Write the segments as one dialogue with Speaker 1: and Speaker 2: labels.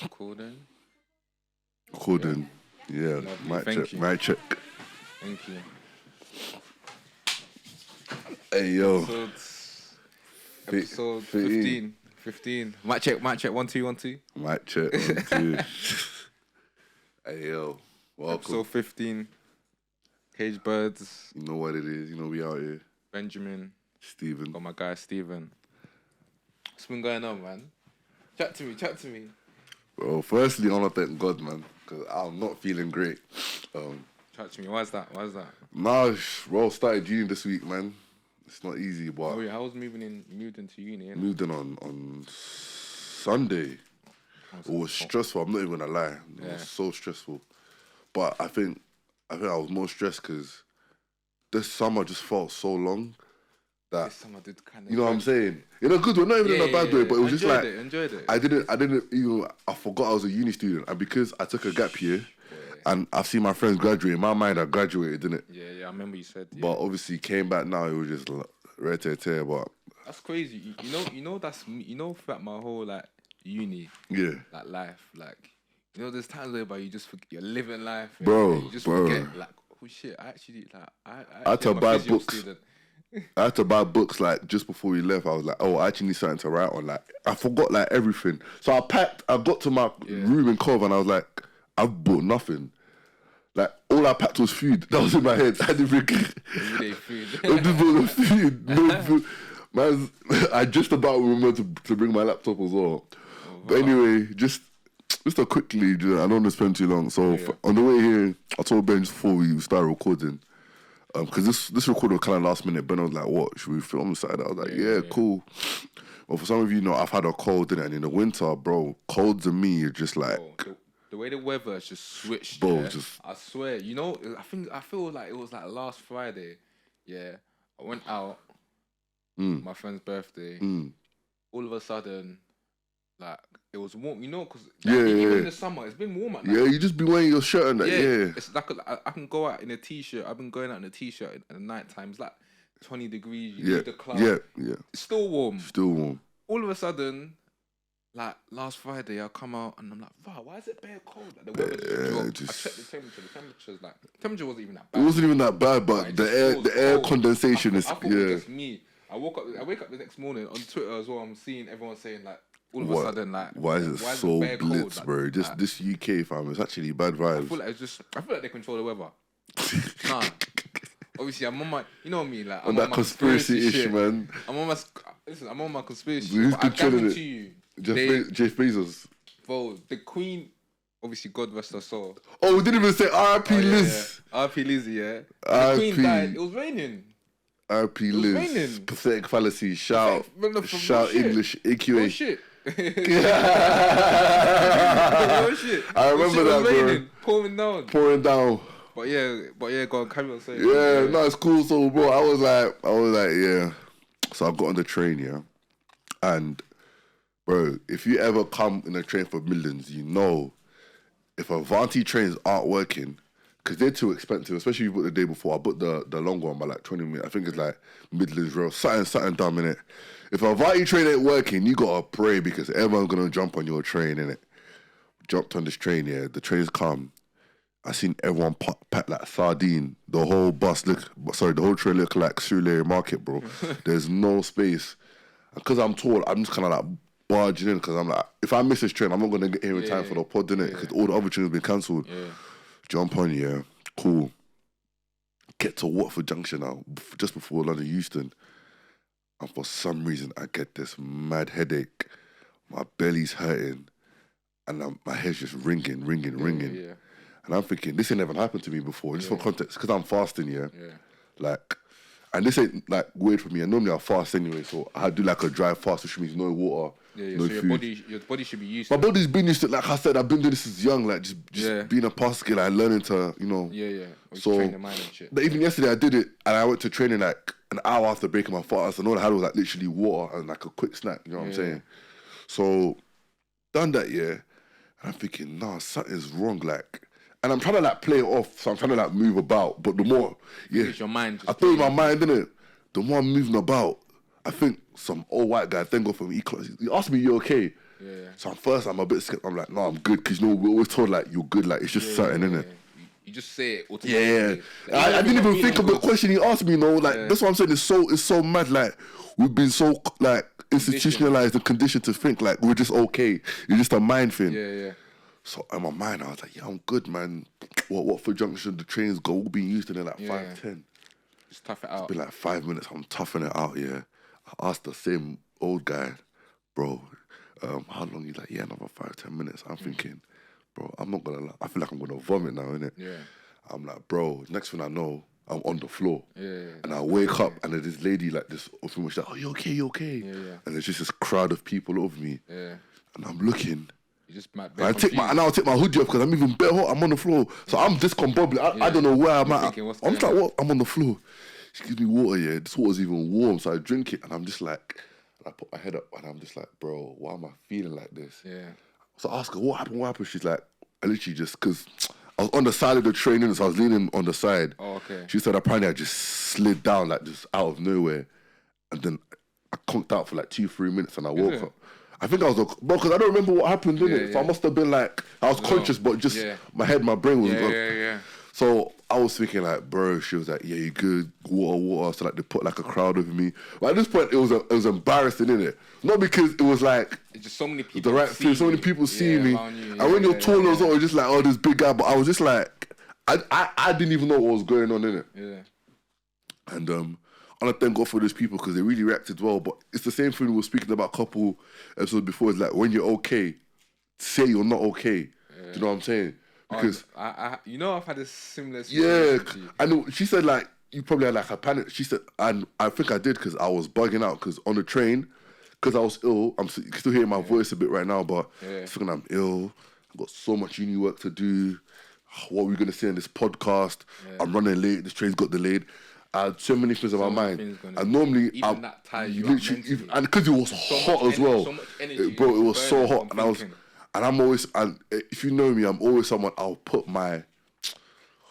Speaker 1: Recording.
Speaker 2: Recording. Yeah.
Speaker 1: Lovely. Thank you.
Speaker 2: Mic check.
Speaker 1: Thank you.
Speaker 2: Hey yo.
Speaker 1: Episode 15. 15. Mic check. 1 2 1 2.
Speaker 2: Mic check. 1 2. Hey yo. Welcome.
Speaker 1: Episode 15. Cage Birds.
Speaker 2: You know what it is. You know we out here.
Speaker 1: Benjamin.
Speaker 2: Stephen.
Speaker 1: Got my guy Stephen. What's been going on, man? Chat to me.
Speaker 2: Bro, firstly, I want to thank God, man, because I'm not feeling great.
Speaker 1: Chat to me. Why's that?
Speaker 2: Nah, bro, started uni this week, man. It's not easy, but
Speaker 1: Oh yeah, I was moved into uni. Innit?
Speaker 2: moved in on Sunday. It was stressful. I'm not even gonna lie. It was so stressful. But I think I was more stressed because this summer just felt so long that
Speaker 1: This summer did kind of.
Speaker 2: you know what I'm saying? In a good way, not even in a bad way, but it was just like
Speaker 1: enjoyed it.
Speaker 2: I didn't even. I forgot I was a uni student, and because I took a gap year, and I've seen my friends graduate. In my mind, I graduated, didn't it?
Speaker 1: Yeah. I remember you said. Yeah.
Speaker 2: But obviously, came back now. It was just red tear. But
Speaker 1: That's crazy. You know that's me. You know throughout my whole like uni,
Speaker 2: yeah,
Speaker 1: like life, like you know there's times where you just forget you're living life,
Speaker 2: Bro,
Speaker 1: and you just forget like oh shit. I actually like I
Speaker 2: had to
Speaker 1: am a
Speaker 2: buy
Speaker 1: physio
Speaker 2: books.
Speaker 1: student.
Speaker 2: I had to buy books like just before we left. I was like, oh, I actually need something to write on. Like I forgot like everything. So I got to my room in Cove and I was like, I've bought nothing. Like all I packed was food. That was in my head. I didn't think
Speaker 1: Everyday food.
Speaker 2: I just bought food. No food. Man, I just about remembered to bring my laptop as well. But anyway, just to quickly, I don't want to spend too long. So on the way here, I told Ben just before we started recording, because this recording was kind of last minute. Ben was like, "What? Should we film Saturday?" I was like, "Yeah, cool." Well, for some of you know, I've had a cold, didn't I? And in the winter, bro, colds and me are just like.
Speaker 1: Bro, the way the weather has just switched,
Speaker 2: Bro,
Speaker 1: I swear. You know, I feel like it was like last Friday. Yeah, I went out. My friend's birthday. All of a sudden, like it was warm. You know, because even in the summer, it's been warm at night.
Speaker 2: Yeah, you just be wearing your shirt and that. Yeah.
Speaker 1: It's like I can go out in a t-shirt. I've been going out in a t-shirt at the night time. It's like 20 degrees. You leave the club.
Speaker 2: Yeah.
Speaker 1: It's still warm.
Speaker 2: Still warm.
Speaker 1: All of a sudden, like last Friday, I come out and I'm like, wow, why is it bare cold? Like, the weather just dropped. I checked the temperature. The temperature wasn't even that bad.
Speaker 2: It wasn't even that bad, but the air condensation is.
Speaker 1: I thought it was just me. I wake up the next morning on Twitter as well. I'm seeing everyone saying like, all of a sudden, like,
Speaker 2: why is it so blitz,
Speaker 1: cold?
Speaker 2: bro? Just this UK fam, it's actually bad vibes.
Speaker 1: I feel like they control the weather. Nah, obviously I'm on my, you know me, like I'm
Speaker 2: on that conspiracy shit, man.
Speaker 1: I'm on my conspiracy.
Speaker 2: Who's
Speaker 1: I
Speaker 2: controlling it?
Speaker 1: To you,
Speaker 2: Jeff Bezos.
Speaker 1: Bro, the Queen, obviously God rest her soul.
Speaker 2: Oh, we didn't even say R.I.P. Liz.
Speaker 1: Yeah. R.I.P. Lizzie, yeah. The Queen died. It was raining.
Speaker 2: R.I.P. Liz.
Speaker 1: Raining.
Speaker 2: Pathetic fallacy. Shout English. AQA.
Speaker 1: Oh shit.
Speaker 2: I remember that,
Speaker 1: raining,
Speaker 2: bro. Pouring down.
Speaker 1: But yeah, go on, carry on saying.
Speaker 2: Yeah, no, it's cool. So, bro, I was like, yeah. So I got on the train, yeah, and bro, if you ever come in a train for Midlands, you know, if Avanti trains aren't working, because they're too expensive, especially if you booked the day before. I booked the longer one by like 20 minutes. I think it's like Midlands Rail, something dumb in it. If a Avanti train ain't working, you gotta pray because everyone's gonna jump on your train, innit? Jumped on this train, yeah. The train's come. I seen everyone pack like sardine. The whole the whole train look like Surrey Market, bro. There's no space. And because I'm tall, I'm just kind of like barging in because I'm like, if I miss this train, I'm not gonna get here in time for the pod, innit? Because all the other trains have been cancelled. Yeah. Jump on, yeah. Cool. Get to Watford Junction now, just before London Euston. And for some reason, I get this mad headache. My belly's hurting. And my head's just ringing.
Speaker 1: Yeah.
Speaker 2: And I'm thinking, this ain't never happened to me before. Just for context, because I'm fasting, yeah? Like, and this ain't like weird for me. And normally I fast anyway, so I do like a dry fast, which means no water, no
Speaker 1: so
Speaker 2: food.
Speaker 1: your body should be used to it.
Speaker 2: My body's been used to it. Like I said, I've been doing this since young, like just being a past kid, like learning to, you know.
Speaker 1: Yeah.
Speaker 2: So,
Speaker 1: train the mind and shit.
Speaker 2: But even yesterday I did it, and I went to training like an hour after breaking my fast, and all I had was like literally water and like a quick snack, you know what I'm saying? So, done that, yeah. And I'm thinking, nah, something's wrong, like. And I'm trying to like play it off, so I'm trying to like move about. But the more,
Speaker 1: it's your mind.
Speaker 2: I thought in my mind, innit? The more I'm moving about, I think some old white guy, thank God for me, he asked me, you okay?
Speaker 1: Yeah.
Speaker 2: So I'm a bit scared. I'm like, no, I'm good, because you know we're always told like you're good, like it's just certain, innit?
Speaker 1: You just say it
Speaker 2: Yeah.
Speaker 1: automatically. Like,
Speaker 2: I didn't even think of the
Speaker 1: good.
Speaker 2: question he asked me. You know, like that's what I'm saying. It's so mad. Like we've been so like institutionalized and conditioned to think like we're just okay. It's just a mind thing.
Speaker 1: Yeah.
Speaker 2: So in my mind, I was like, yeah, I'm good, man. What for junction the trains go? All being used in there like 5:10.
Speaker 1: Just tough it out.
Speaker 2: It's been like 5 minutes. I'm toughing it out. Yeah. I asked the same old guy, bro, how long? He's like, yeah, another 5-10 minutes. I'm thinking, bro, I'm not gonna lie. I feel like I'm gonna vomit now, innit?
Speaker 1: Yeah.
Speaker 2: I'm like, bro, next thing I know, I'm on the floor.
Speaker 1: Yeah.
Speaker 2: And I wake up and there's this lady like this, she's like, oh, you okay? You okay?
Speaker 1: Yeah.
Speaker 2: And there's just this crowd of people over me.
Speaker 1: Yeah.
Speaker 2: And I'm looking.
Speaker 1: You just might
Speaker 2: I'll take my hoodie off because I'm even bare hot. I'm on the floor. So I'm discombobulated. I don't know where I'm at. I'm just like, what? I'm on the floor. She gives me water, yeah. This water's even warm. So I drink it and I'm just like, and I put my head up and I'm just like, bro, why am I feeling like this?
Speaker 1: Yeah.
Speaker 2: So I ask her, what happened? What happened? She's like, I literally just, because I was on the side of the train, so I was leaning on the side.
Speaker 1: Oh, okay.
Speaker 2: She said apparently I just slid down, like just out of nowhere. And then I conked out for like 2-3 minutes and I woke up. I think I was, bro, because I don't remember what happened, innit? So I must have been like, I was conscious, but just my head, my brain was gone.
Speaker 1: Yeah.
Speaker 2: So I was thinking like, bro, she was like, yeah, you good, water. So like they put like a crowd over me. But at this point, it was embarrassing, innit? Not because it was like,
Speaker 1: it's just so many people.
Speaker 2: The right thing, so many people see me. And when you're tall as well, just like, oh, this big guy. But I was just like, I didn't even know what was going on, innit?
Speaker 1: Yeah.
Speaker 2: And I thank God for those people because they really reacted well. But it's the same thing we were speaking about a couple episodes before. It's like when you're okay, say you're not okay. Do you know what I'm saying? Because
Speaker 1: I've had a similar situation.
Speaker 2: Yeah, I know. She said like you probably had like a panic. She said, and I think I did because I was bugging out because on the train, because I was ill. I'm still hearing my voice a bit right now, but I thinking I'm ill. I've got so much uni work to do. What are we gonna say in this podcast? I'm running late. This train's got delayed. I had so many things on my mind, and normally
Speaker 1: even that ties you
Speaker 2: literally, and because it was hot as well,
Speaker 1: so much energy,
Speaker 2: bro. It was so hot, and I'm always, and if you know me, I'm always someone. I'll put my,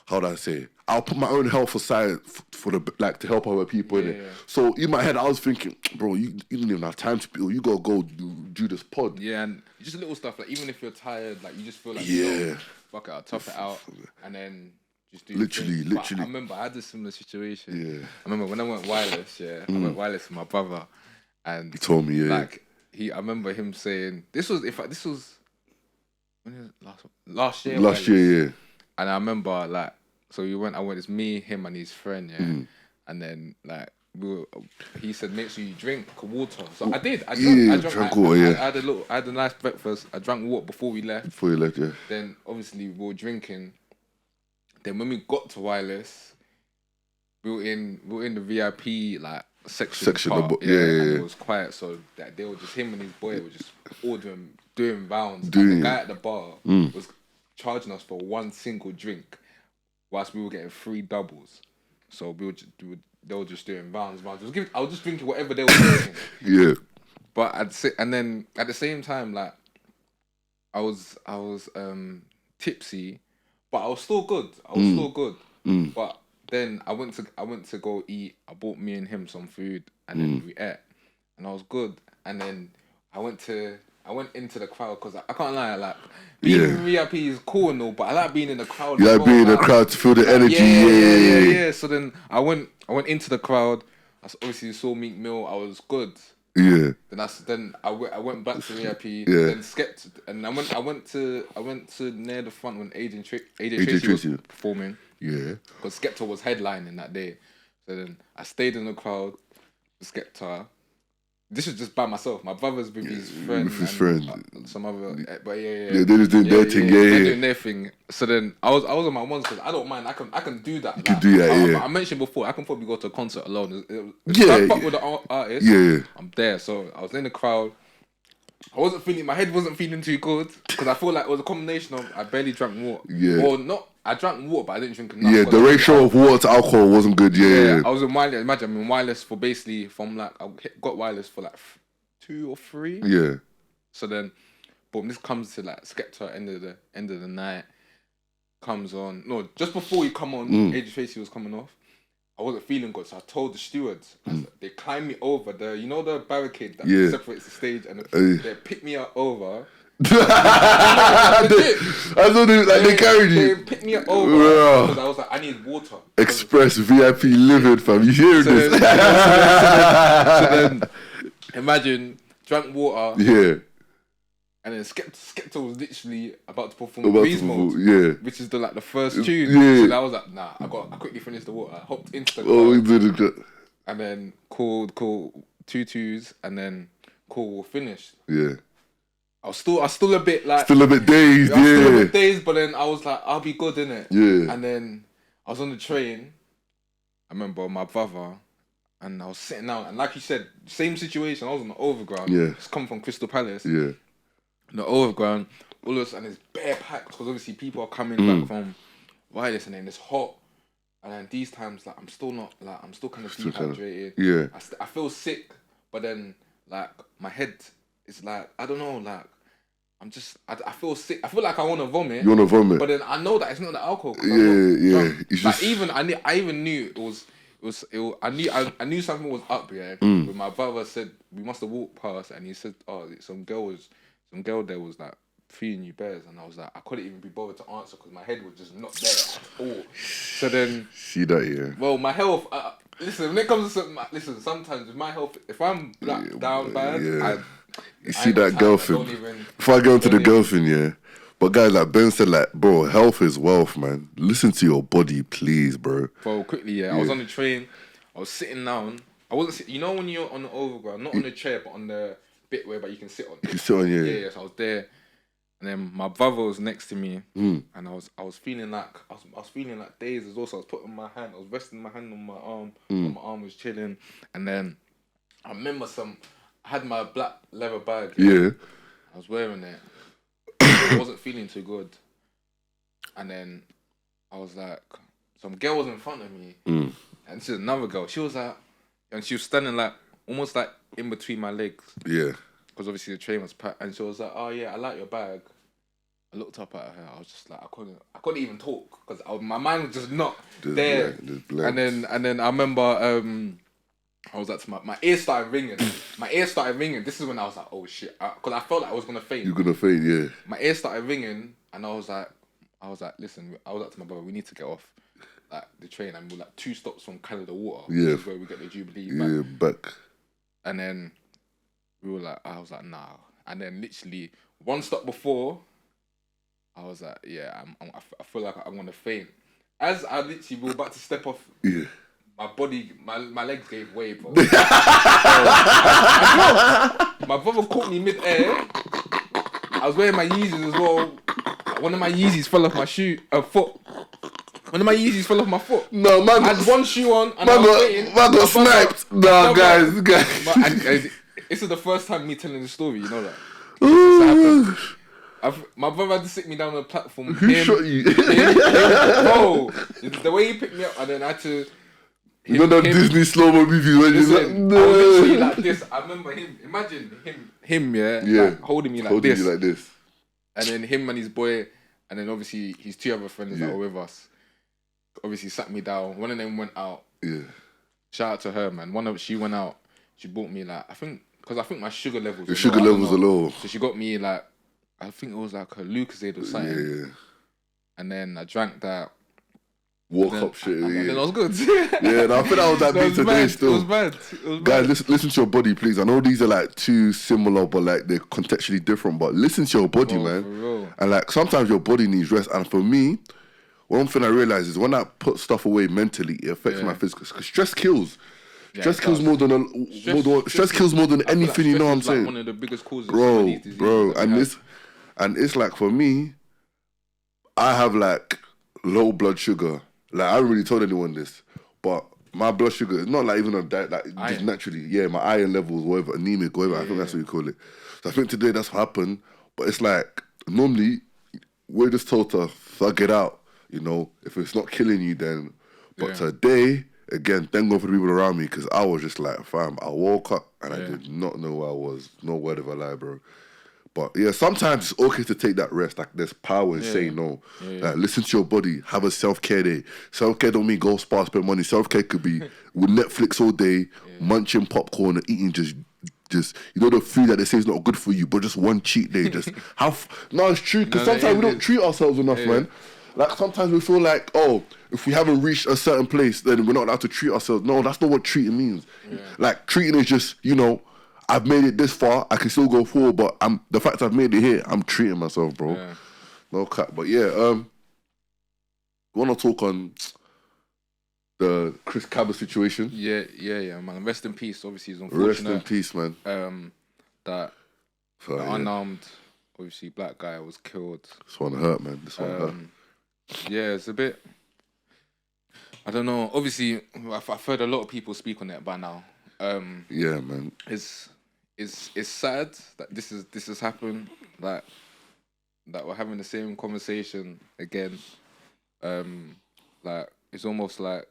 Speaker 2: how do I say? I'll put my own health aside for the like to help other people in it. So in my head, I was thinking, bro, you don't even have time to be ill. You gotta go do this pod.
Speaker 1: Yeah, and just little stuff like even if you're tired, like you just feel like fuck it, I'll tough it out, and then. Just do
Speaker 2: literally.
Speaker 1: I remember I had a similar situation. Yeah. I remember when I went wireless. I went wireless with my brother, and
Speaker 2: he told me.
Speaker 1: Like I remember him saying this was when last year.
Speaker 2: Last year, yeah.
Speaker 1: And I remember like so it's me, him, and his friend. And then like he said make sure you drink water. So I did. I drank water. I had a nice breakfast. I drank water before we left.
Speaker 2: Before you left, yeah.
Speaker 1: Then obviously we were drinking. Then when we got to wireless, we were in the VIP like section part, and it was quiet, so that they were just him and his boy were just doing rounds. And the guy at the bar was charging us for one single drink, whilst we were getting 3 doubles. So they were just doing rounds. I was just drinking whatever they were drinking.
Speaker 2: Yeah.
Speaker 1: But and then at the same time, like I was tipsy. But I was still good. But then I went to go eat. I bought me and him some food, and then we ate, and I was good. And then I went into the crowd because I can't lie, like being in VIP is cool and all, but I like being in the crowd.
Speaker 2: You like being in the crowd to feel the energy.
Speaker 1: Yeah. So then I went into the crowd. I obviously saw Meek Mill. I was good.
Speaker 2: Yeah.
Speaker 1: Then I went back to VIP. Then skipped, and I went to near the front when AJ Tracy was performing.
Speaker 2: Yeah.
Speaker 1: Because Skepta was headlining that day. So then I stayed in the crowd with Skepta. This was just by myself. My brother's with his friend.
Speaker 2: With his friend.
Speaker 1: Some other, but
Speaker 2: yeah, they just doing their thing.
Speaker 1: They're doing their thing. So then I was on my ones because I don't mind. I can do that.
Speaker 2: You can do that.
Speaker 1: I mentioned before. I can probably go to a concert alone.
Speaker 2: I
Speaker 1: fuck with the artist.
Speaker 2: Yeah.
Speaker 1: I'm there. So I was in the crowd. My head wasn't feeling too good because I feel like it was a combination of I barely drank water. Yeah. Or not. I drank water, but I didn't drink enough.
Speaker 2: Yeah, the ratio of water to alcohol wasn't good. Yeah.
Speaker 1: I was in wireless. Imagine I'm in wireless for basically from like I got wireless for like 2 or 3.
Speaker 2: Yeah.
Speaker 1: So then, boom, this comes to like Skepta end of the night. Comes on. No, just before he come on, AJ Tracy was coming off. I wasn't feeling good, so I told the stewards. They climbed me over the barricade that separates the stage, and they picked me up over.
Speaker 2: I thought they carried you.
Speaker 1: They picked me up over because I was like, I need water.
Speaker 2: Express VIP living, fam. You hearing this?
Speaker 1: So then, imagine, drank water.
Speaker 2: Yeah.
Speaker 1: And then Skepta was literally about to perform Breeze Mode, which is the first tune.
Speaker 2: Yeah.
Speaker 1: So I was like, nah, I quickly finished the water. I hopped into the car, and then called 2-2s, and then we're finished.
Speaker 2: Yeah.
Speaker 1: I was still a bit
Speaker 2: dazed. Still a bit
Speaker 1: dazed, but then I was like, I'll be good, innit?
Speaker 2: Yeah.
Speaker 1: And then I was on the train. I remember my brother, and I was sitting down, and like you said, same situation. I was on the overground.
Speaker 2: Yeah.
Speaker 1: Just come from Crystal Palace.
Speaker 2: Yeah.
Speaker 1: The overground, all of a sudden it's bare packed because obviously people are coming back from wireless, and then it's hot, and then these times I'm still kind of dehydrated.
Speaker 2: Yeah,
Speaker 1: I feel sick, but then my head is I don't know, I feel sick. I feel like I want to vomit.
Speaker 2: You want to vomit,
Speaker 1: but then I know that it's not the alcohol.
Speaker 2: Yeah.
Speaker 1: I even knew I knew something was up. Yeah, but my brother said we must have walked past, and he said, "Oh, some girl there was feeding you bears," and I was like, I couldn't even be bothered to answer because my head was just not there at all. So then,
Speaker 2: see that, yeah.
Speaker 1: Well, my health. Listen, when it comes to sometimes with my health, if I'm down bad,
Speaker 2: you see that girl thing. Before I go into the girl thing, yeah. But guys, like Ben said, bro, health is wealth, man. Listen to your body, please, bro.
Speaker 1: Bro, quickly, I was on the train. I was sitting down. I wasn't sitting. You know when you're on the overground, not on the chair, but on the bit where you can sit on.
Speaker 2: You can sit on,
Speaker 1: yeah. So I was there, and then my brother was next to me, and I was feeling I was feeling dazed as well. So I was putting my hand, I was resting my hand on my arm, and my arm was chilling, and then I remember I had my black leather bag.
Speaker 2: Yeah.
Speaker 1: I was wearing it. I wasn't feeling too good, and then I was like, some girl was in front of me, and this is another girl. She was and she was standing almost in between my legs.
Speaker 2: Yeah.
Speaker 1: Because obviously the train was packed, and she was like, "Oh yeah, I like your bag." I looked up at her. I was just like, I couldn't even talk because my mind was just not there. And then I remember I was like, my ear started ringing. This is when I was like, oh shit, because I felt like I was gonna faint.
Speaker 2: You're gonna faint, yeah.
Speaker 1: My ear started ringing, and I was like, listen, I was like to my brother, we need to get off the train, and we're 2 stops from Canada Water.
Speaker 2: Yeah.
Speaker 1: Which is where we get the Jubilee back.
Speaker 2: Yeah, back.
Speaker 1: And then we were I was like, nah. And then literally 1 stop before, I was like, yeah, I feel like I'm gonna faint. As I literally were about to step off, my body, my legs gave way, bro. My brother caught me mid-air. I was wearing my Yeezys as well. One of my Yeezys fell off my foot. One of my Yeezys fell off my foot.
Speaker 2: No, man.
Speaker 1: I had one shoe on, and I was waiting.
Speaker 2: Man got sniped. No, guys.
Speaker 1: This is the first time me telling the story, you know that? My brother had to sit me down on the platform.
Speaker 2: Who shot you?
Speaker 1: Bro, the way he picked me up, and then I had to...
Speaker 2: You know that Disney slow-mo movie when you're like, no.
Speaker 1: I was literally like this. I remember him, imagine him, holding me like this. And then him and his boy, and then obviously his 2 other friends that were with us, obviously sat me down. One of them went out.
Speaker 2: Yeah.
Speaker 1: Shout out to her, man. She went out. She bought me I think my sugar levels.
Speaker 2: Your sugar levels are low.
Speaker 1: So she got me I think it was a Lucozade or something.
Speaker 2: Yeah.
Speaker 1: And then I drank that.
Speaker 2: Walk up shit.
Speaker 1: And then I was good.
Speaker 2: Yeah, no, I think I was that beat today still.
Speaker 1: It was bad.
Speaker 2: Guys, listen to your body, please. I know these are 2 similar, but they're contextually different. But listen to your body, man.
Speaker 1: For real.
Speaker 2: And sometimes your body needs rest. And for me, one thing I realize is when I put stuff away mentally, it affects my physical. Because stress kills. Stress kills more than anything. You know what I'm saying?
Speaker 1: One of the biggest causes,
Speaker 2: bro. And it's for me, I have low blood sugar. I haven't really told anyone this, but my blood sugar is not even on diet, just naturally. Yeah, my iron levels, whatever, anemic, whatever. I think that's what you call it. So I think today that's what happened. But it's normally we're just told to thug it out. You know, if it's not killing you, then. But today, again, thank God for the people around me, because I was just fam, I woke up and I did not know where I was. No word of a lie, bro. But yeah, sometimes it's okay to take that rest. Like there's power in saying no. Like, listen to your body. Have a self-care day. Self-care don't mean go spa, spend money. Self-care could be with Netflix all day, munching popcorn and eating just the food that they say is not good for you, but just one cheat day. Just no, it's true, because sometimes we don't treat ourselves enough, man. Like sometimes we feel like, oh, if we haven't reached a certain place, then we're not allowed to treat ourselves. No, that's not what treating means. Like treating is just, I've made it this far, I can still go forward, but the fact I've made it here, I'm treating myself, bro. No cut. But yeah, we want to talk on the Chris Kaba situation.
Speaker 1: Yeah, man. Rest in peace. Obviously, it's unfortunate.
Speaker 2: Rest in peace, man.
Speaker 1: That the unarmed, obviously, black guy was killed.
Speaker 2: This one hurt, man. This one hurt.
Speaker 1: Yeah, it's a bit. I don't know. Obviously, I've heard a lot of people speak on it by now.
Speaker 2: Yeah, man.
Speaker 1: It's sad that this has happened. That we're having the same conversation again. Like it's almost like,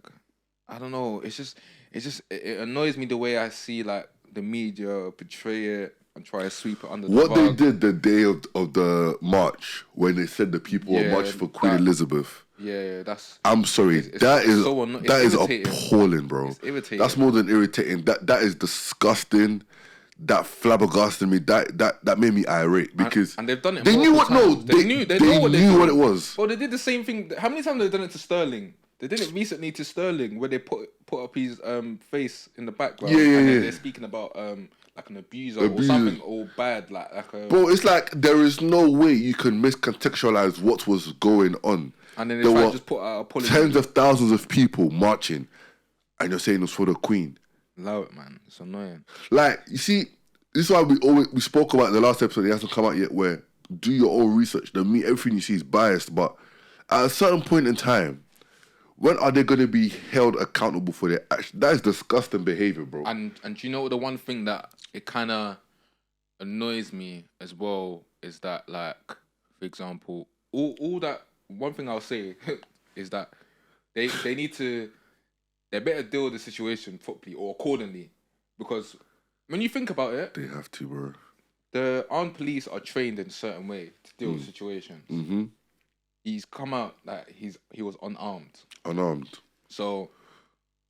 Speaker 1: I don't know. It annoys me the way I see like the media portray it and try to sweep it under the rug.
Speaker 2: What they did the day of the march when they said the people were marching for Queen Elizabeth.
Speaker 1: Yeah, that's.
Speaker 2: I'm sorry. That is appalling, bro.
Speaker 1: It's irritating.
Speaker 2: That's more than irritating. That is disgusting. That flabbergasted me. That made me irate because
Speaker 1: and they've done it.
Speaker 2: They knew what.
Speaker 1: Times.
Speaker 2: No, they knew what it was.
Speaker 1: Well, they did the same thing. How many times have they done it to Sterling? They did it recently to Sterling, where they put up his face in the background.
Speaker 2: Yeah.
Speaker 1: Then they're speaking about like an abuser or something all bad, like a.
Speaker 2: Bro, it's like there is no way you can miscontextualize what was going on.
Speaker 1: And then they just put out a apology.
Speaker 2: Tens of thousands of people marching, and you're saying it was for the Queen.
Speaker 1: Allow it, man. It's annoying.
Speaker 2: Like, you see, this is why we spoke about in the last episode. It hasn't come out yet. Where do your own research. Everything you see is biased, but at a certain point in time, when are they going to be held accountable for their actions? That is disgusting behavior, bro.
Speaker 1: And do you know the one thing that it kind of annoys me as well is that, like, for example, all that. One thing I'll say is that they better deal with the situation properly or accordingly, because when you think about it,
Speaker 2: they have to, bro.
Speaker 1: The armed police are trained in a certain way to deal with situations. Mm-hmm. He's come out like he was unarmed. So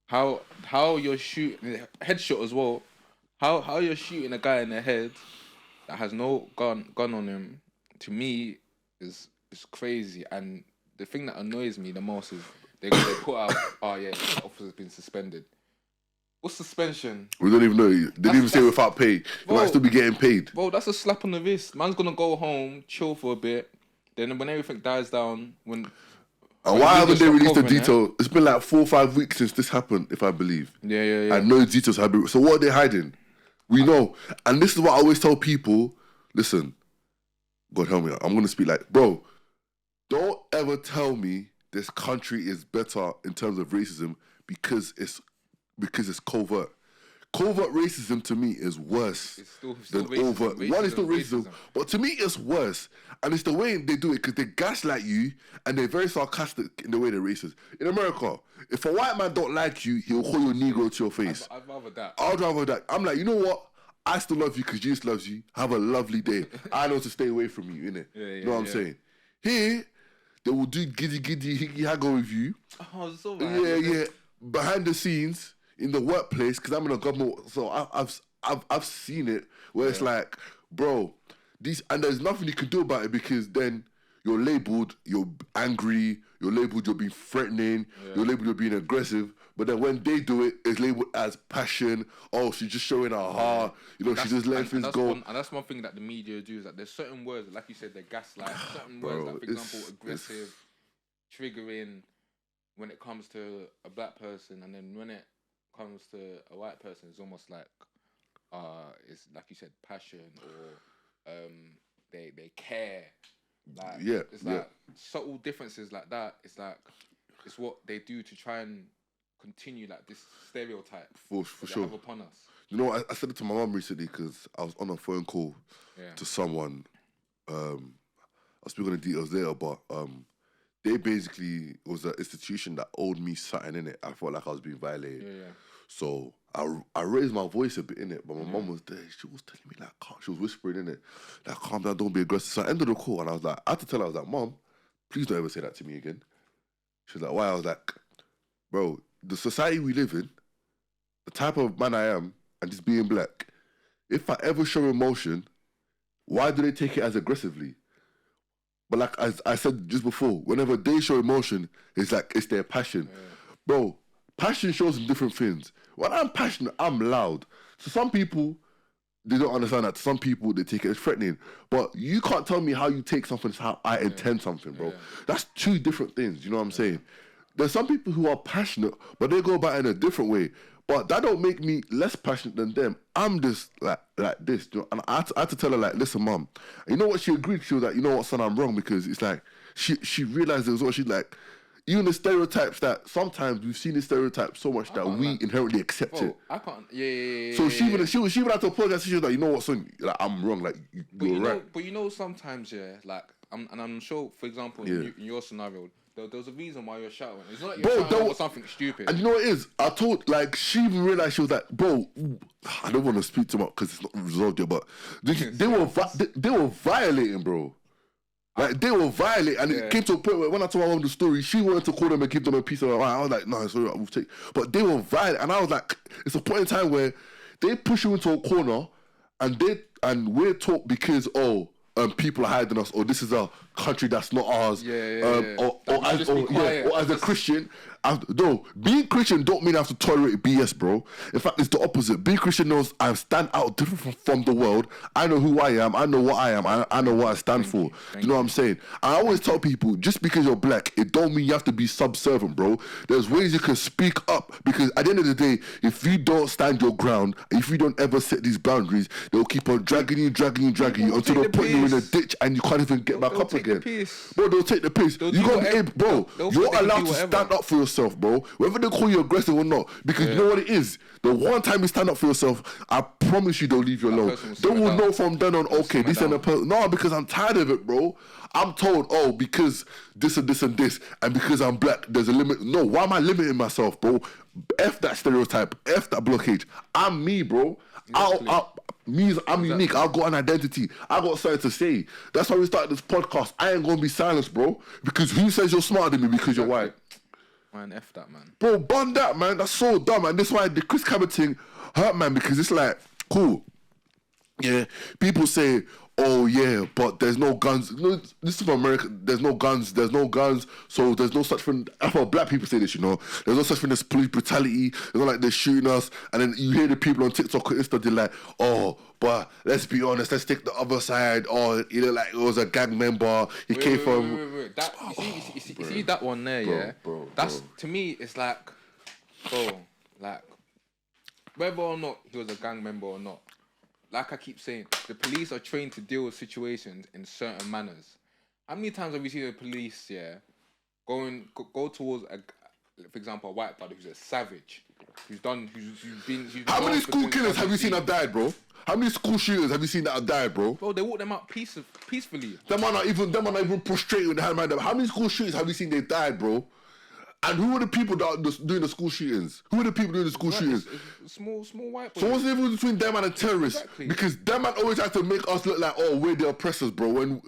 Speaker 1: how you're shooting headshot as well? How you're shooting a guy in the head that has no gun on him? To me is crazy. And the thing that annoys me the most is they put out, oh yeah, the officer's been suspended. What's suspension? We
Speaker 2: don't even know. They didn't even say without pay. They might still be getting paid.
Speaker 1: Bro, that's a slap on the wrist. Man's gonna go home, chill for a bit. Then when everything dies down, and
Speaker 2: why haven't they released the detail? It's been like 4 or 5 weeks since this happened, if I believe.
Speaker 1: Yeah.
Speaker 2: And no details have been. So what are they hiding? We know. And this is what I always tell people. Listen, God help me. I'm gonna speak like, bro, don't ever tell me this country is better in terms of racism because it's covert. Covert racism to me is worse than overt. One is still racism, but to me it's worse. And it's the way they do it, because they gaslight you and they're very sarcastic in the way they're racist. In America, if a white man don't like you, he'll call you a Negro to your face.
Speaker 1: I'd rather that.
Speaker 2: I'd rather that. I'm like, you know what? I still love you because Jesus loves you. Have a lovely day. I know to stay away from you, innit? You know what I'm saying? Here, they will do giddy haggle with you.
Speaker 1: Oh, it's alright.
Speaker 2: Yeah. Behind the scenes, in the workplace, because I'm in a government, so I've seen it where it's like, bro, and there's nothing you can do about it, because then you're labelled, you're angry, you're labelled, you're being threatening, you're labelled, you're being aggressive. But then when they do it, it's labelled as passion. Oh, she's just showing her heart. You know, she just letting things go.
Speaker 1: And that's one thing that the media do, is that there's certain words, like you said, they're gaslight. Certain words, like, for example, aggressive, triggering when it comes to a black person, and then when it comes to a white person, it's almost like it's like you said, passion, or they care. Like, it's like subtle differences like that. It's like it's what they do to try and continue like this stereotype
Speaker 2: for sure
Speaker 1: have upon us.
Speaker 2: You know, I said it to my mum recently because I was on a phone call to someone. I'll speak on the details there, but they basically, it was an institution that owed me something in it. I felt like I was being violated. So I raised my voice a bit in it, but my mum was there. She was telling me like, she was whispering in it, like, calm down, don't be aggressive. So I ended the call and I was like, I had to tell her, I was like, Mom, please don't ever say that to me again. She was like, why? I was like, bro, the society we live in, the type of man I am, and just being black, if I ever show emotion, why do they take it as aggressively? But like as I said just before, whenever they show emotion, it's like it's their passion. Yeah. Bro, passion shows in different things. When I'm passionate, I'm loud. So some people, they don't understand that. Some people, they take it as threatening. But you can't tell me how you take something as how I intend something, bro. Yeah. That's two different things, you know what I'm saying? There's some people who are passionate, but they go about it in a different way. But that don't make me less passionate than them. I'm just like this. You know? And I had to tell her, like, listen, Mum. You know what? She agreed. She was like, you know what, son, I'm wrong. Because it's like, she realized it was what she's like, even the stereotypes that sometimes we've seen the stereotypes so much that we inherently accept it.
Speaker 1: I can't. Yeah.
Speaker 2: So she even had to apologize. She was like, you know what, son, like, I'm wrong. Like, you're right.
Speaker 1: But you know, sometimes, yeah, like, I'm sure, for example, in your scenario, there was a reason why you're shouting. It's not like you're shouting over something stupid.
Speaker 2: And you know what it is? I told, like, she even realized, she was like, bro, I don't want to speak too much because it's not resolved yet, but they were violating, bro. Like, they were violating, and it came to a point where when I told my mom the story, she wanted to call them and give them a piece of her mind. I was like, no, it's all right, we'll take. But they were violent, and I was like, it's a point in time where they push you into a corner, and we're taught because, people are hiding us, or this is a country that's not ours. Or as a Christian, no, being Christian don't mean I have to tolerate BS, bro. In fact, it's the opposite. Being Christian knows I stand out different from the world. I know who I am. I know what I am. I know what I stand for. You know what I'm saying? I always tell people, just because you're black, it don't mean you have to be subservient, bro. There's ways you can speak up, because at the end of the day, if you don't stand your ground, if you don't ever set these boundaries, they'll keep on dragging you until they'll put you in a ditch and you can't even get back up again. Bro, they'll take the piss. You gotta be able, bro. You're allowed to stand up for yourself, bro. Whether they call you aggressive or not, because you know what it is. The one time you stand up for yourself, I promise you they'll leave you alone. They will know from then on. Okay, this ain't a person. No, because I'm tired of it, bro. I'm told, because this and this and this, and because I'm black, there's a limit. No, why am I limiting myself, bro? F that stereotype. F that blockage. I'm me, bro. I'm unique. I've got an identity. I got something to say. That's why we started this podcast. I ain't gonna be silenced, bro. Because who says you're smarter than me because you're white?
Speaker 1: Man, F that, man.
Speaker 2: Bro, bun that, man. That's so dumb, and this is why the Chris Kaba thing hurt, man. Because it's like, cool. Yeah, people say, oh yeah, but there's no guns. No, this is from America. There's no guns. So there's no such thing. I thought black people say this, you know. There's no such thing as police brutality. It's not like they're shooting us. And then you hear the people on TikTok or Insta, they're like, but let's be honest. Let's take the other side. You know, like it was a gang member. He came from.
Speaker 1: Wait. That, you see that one there, bro, That's to me. It's like, bro, like whether or not he was a gang member or not. Like I keep saying, the police are trained to deal with situations in certain manners. How many times have you seen the police, go towards for example, a white brother who's a savage, who's
Speaker 2: How many school killers have you seen have died, bro? How many school shooters have you seen that have died, bro?
Speaker 1: Bro, they walk them out peacefully.
Speaker 2: Them are not even prostrated with the hand. How many school shooters have you seen they died, bro? And who are the people that are doing the school shootings? Who are the people doing the school shootings?
Speaker 1: It's small white boys.
Speaker 2: So what's the difference between them and the terrorists? Exactly. Because them man always have to make us look like, we're the oppressors, bro. Them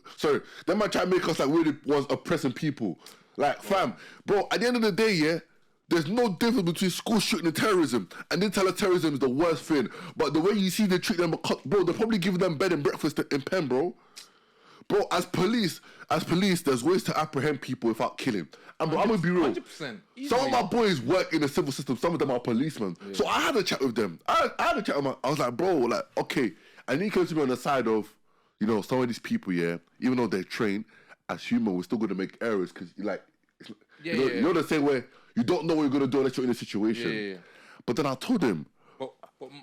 Speaker 2: man try to make us like we're the ones oppressing people. Like, fam, bro, at the end of the day, there's no difference between school shooting and terrorism. And they tell us terrorism is the worst thing. But the way you see they treat them, bro, they're probably giving them bed and breakfast in Penn, bro. Bro, as police, there's ways to apprehend people without killing. And bro, I'm gonna be real. 100%. Some of my boys work in the civil system. Some of them are policemen. Yeah. So I had a chat with them. I had a chat with them. I was like, bro, like, okay. And he came to me on the side of, some of these people, even though they're trained, as human, we're still gonna make errors because, you know the same way you don't know what you're gonna do unless you're in a situation. Yeah. But then I told him.
Speaker 1: But